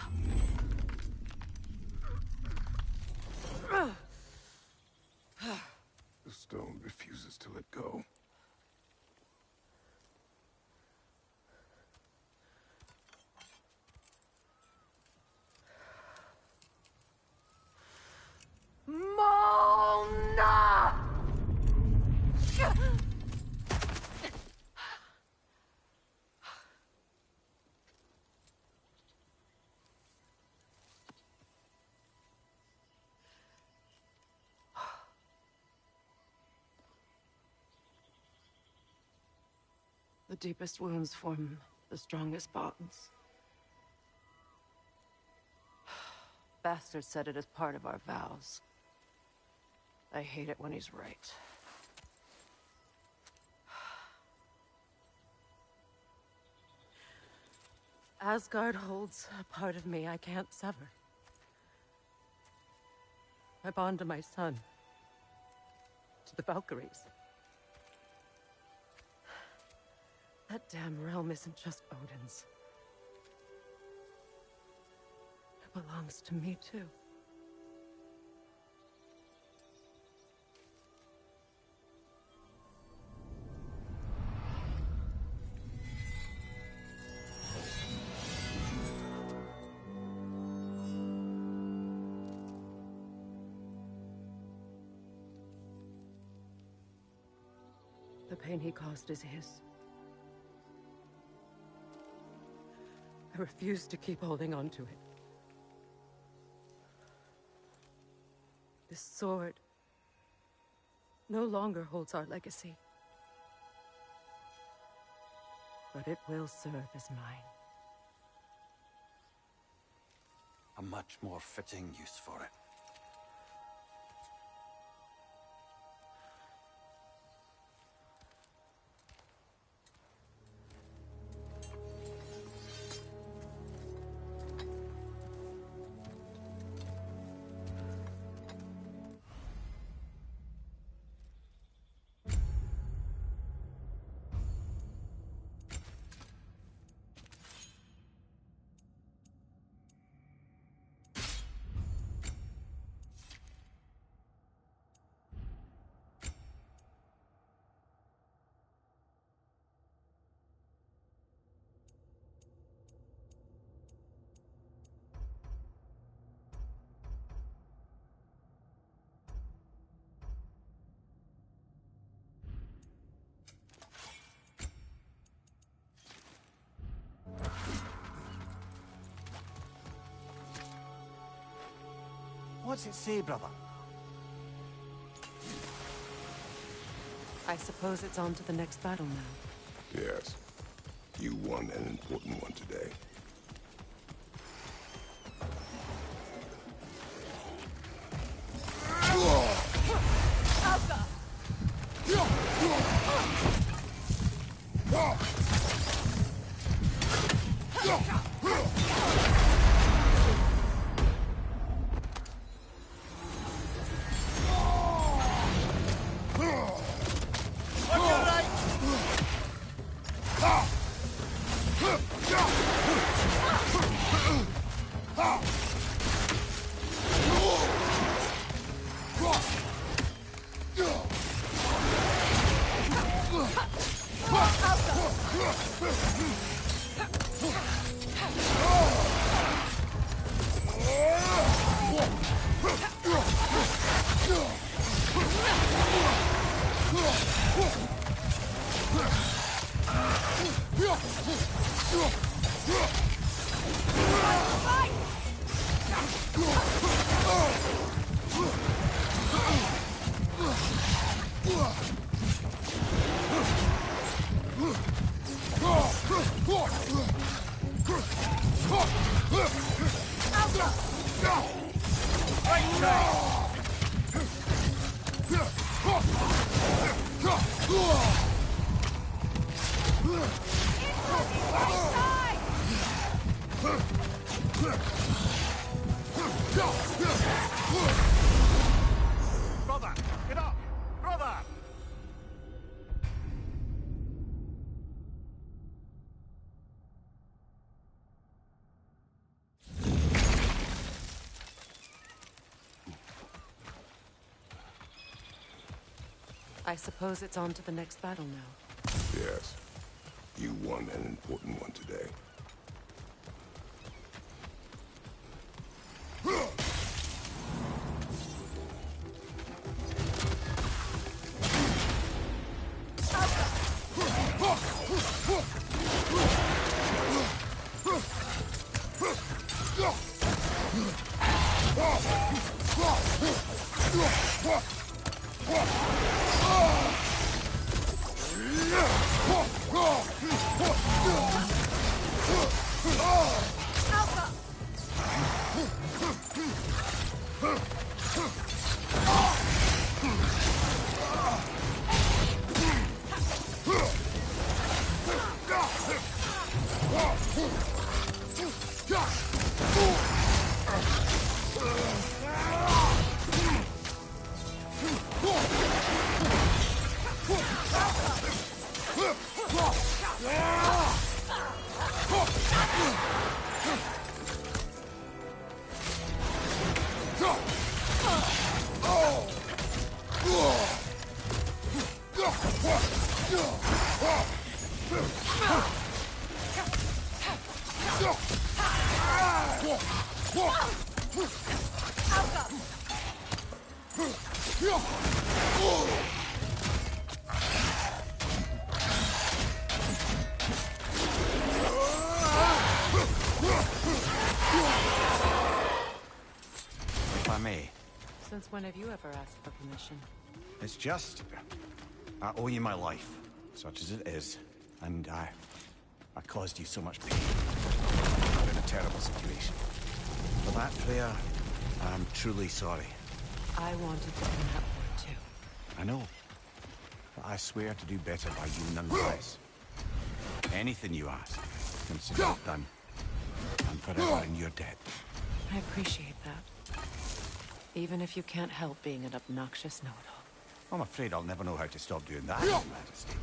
deepest wounds form the strongest bonds. Bastard said it as part of our vows. I hate it when he's right. Asgard holds a part of me I can't sever. I bond to my son. To the Valkyries. That damn realm isn't just Odin's. It belongs to me, too. The pain he caused is his. I refuse to keep holding on to it. This sword no longer holds our legacy. But it will serve as mine. A much more fitting use for it. What's it say, brother? I suppose it's on to the next battle now. Yes. You won an important one today. Brother, get up! Brother! I suppose it's on to the next battle now. Yes. You won an important one today. If I may. Since when have you ever asked for permission? It's just... I owe you my life, such as it is. And I caused you so much pain. You're in a terrible situation. For that, Freya, I'm truly sorry. I wanted to come that word too. I know. But I swear to do better by you nonetheless. Anything you ask, consider it done. I'm forever in your debt. I appreciate that. Even if you can't help being an obnoxious know-it-all. I'm afraid I'll never know how to stop doing that, Your Majesty.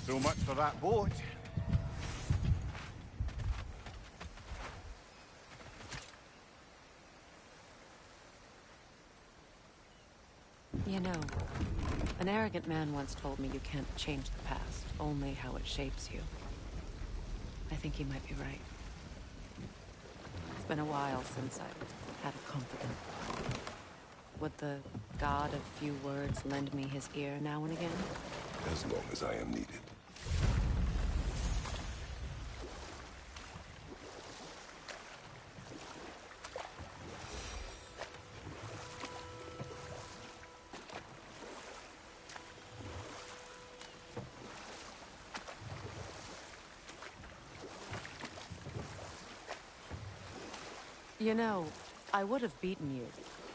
So much for that boat. You know, an arrogant man once told me you can't change the past, only how it shapes you. I think he might be right. It's been a while since I've had a confidant. Would the god of few words lend me his ear now and again? As long as I am needed. You know, I would have beaten you.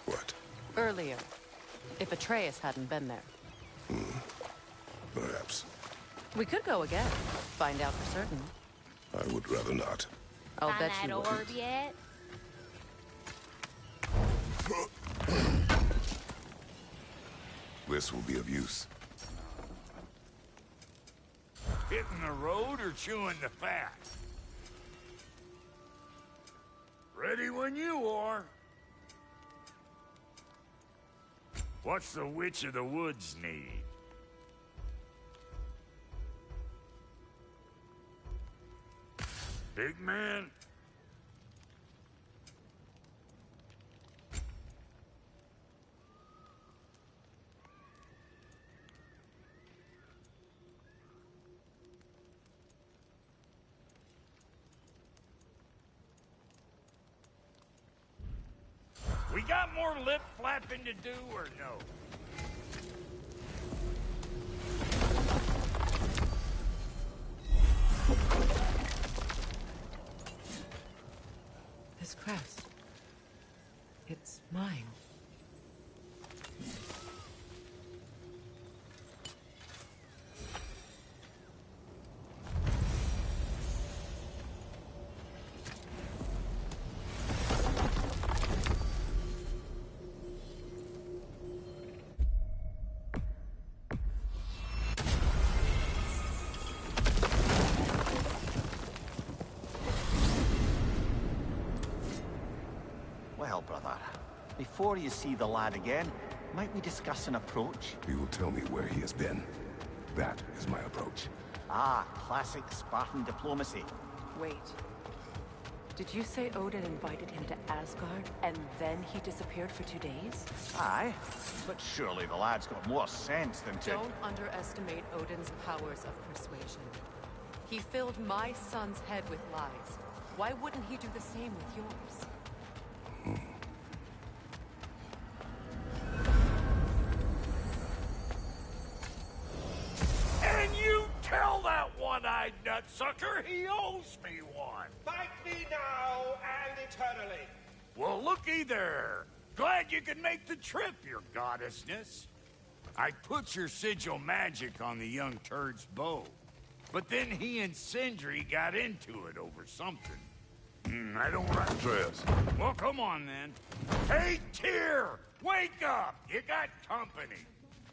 What? Earlier, if Atreus hadn't been there. Perhaps. We could go again. Find out for certain. I would rather not. I'll Find bet that you orb wouldn't. yet? This will be of use. Hitting the road or chewing the fat? Ready when you are. What's the Witch of the Woods need? Big man? We got more lip flapping to do or no? This crest. It's mine. Well, brother, before you see the lad again, might we discuss an approach? He will tell me where he has been. That is my approach. Ah, classic Spartan diplomacy. Wait. Did you say Odin invited him to Asgard, and then he disappeared for 2 days? Aye, but surely the lad's got more sense than to... Don't underestimate Odin's powers of persuasion. He filled my son's head with lies. Why wouldn't he do the same with yours? And you tell that one-eyed nutsucker he owes me one. Fight me now and eternally. Well, looky there. Glad you could make the trip, your goddessness. I put your sigil magic on the young turd's bow. But then he and Sindri got into it over something. I don't like... Atreus. Well, come on, then. Hey, Tyr! Wake up! You got company.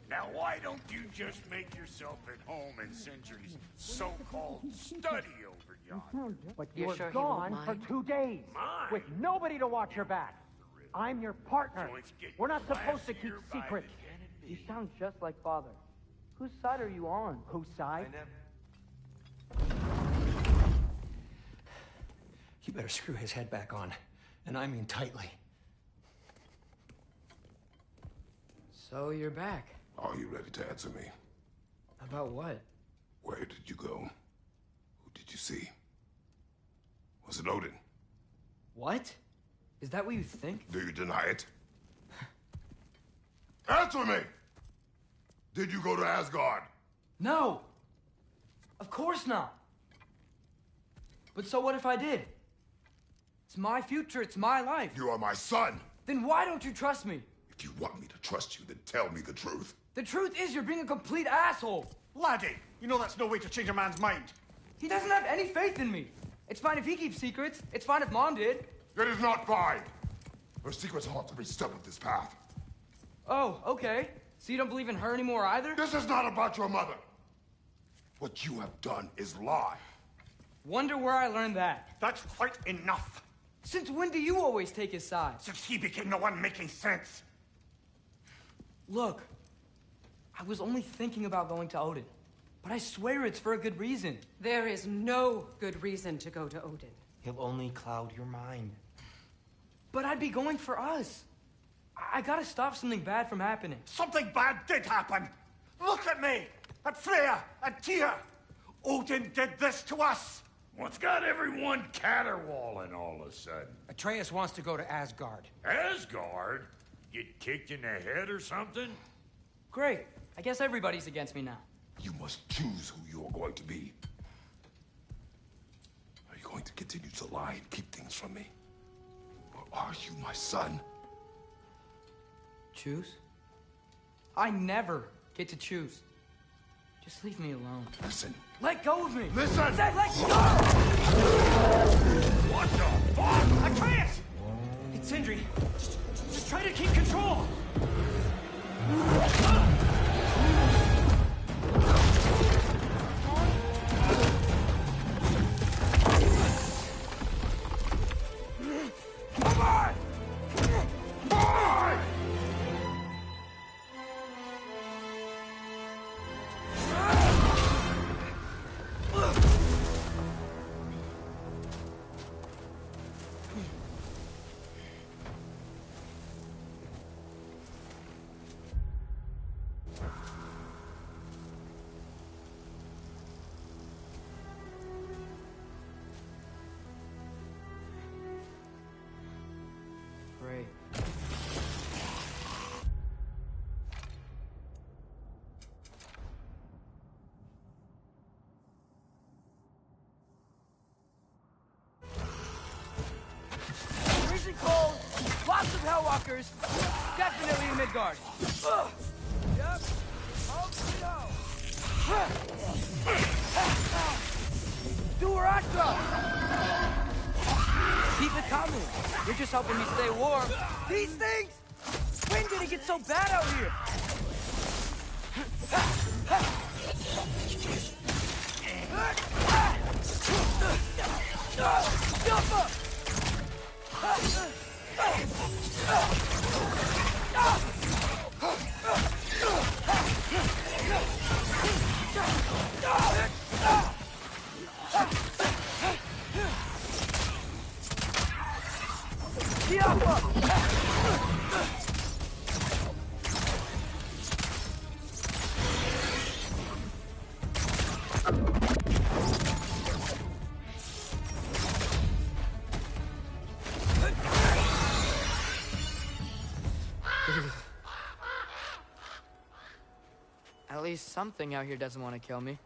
Now, why don't you just make yourself at home in Sindri's so-called study over yonder? But You're you're sure he won't gone for mind? 2 days, Mine? with nobody to watch your back. I'm your partner. So it's getting We're not supposed to keep classier by secrets. the You sound just like father. Whose side are you on? Whose side? You better screw his head back on, and I mean tightly. So you're back. Are you ready to answer me? About what? Where did you go? Who did you see? Was it Odin? What? Is that what you think? Do you deny it? Answer me! Did you go to Asgard? No! Of course not! But so what if I did? It's my future, it's my life. You are my son! Then why don't you trust me? If you want me to trust you, then tell me the truth. The truth is you're being a complete asshole! Laddie, you know that's no way to change a man's mind. He doesn't have any faith in me. It's fine if he keeps secrets. It's fine if Mom did. It is not fine! Her secrets haunt every step of this path. Oh, okay. So you don't believe in her anymore either? This is not about your mother! What you have done is lie. Wonder where I learned that. That's quite enough. Since when do you always take his side? Since he became the one making sense. Look, I was only thinking about going to Odin, but I swear it's for a good reason. There is no good reason to go to Odin. He'll only cloud your mind. But I'd be going for us. I gotta stop something bad from happening. Something bad did happen. Look at me, at Freya, at Tyr. Odin did this to us. What's got everyone caterwauling all of a sudden? Atreus wants to go to Asgard. Asgard? Get kicked in the head or something? Great. I guess everybody's against me now. You must choose who you are going to be. Are you going to continue to lie and keep things from me? Or are you my son? Choose? I never get to choose. Just leave me alone. Listen. Let go of me! Listen! I said let go! What the fuck? I can't! It's Sindri. Just try to keep control! Come on! Boy! Great. Freezing cold, lots of Hellwalkers, definitely in Midgard. Yep, hope so. Do where I go. Keep it coming. You're just helping me stay warm. These things! When did it get so bad out here? Jump up! Get up! At least something out here doesn't want to kill me.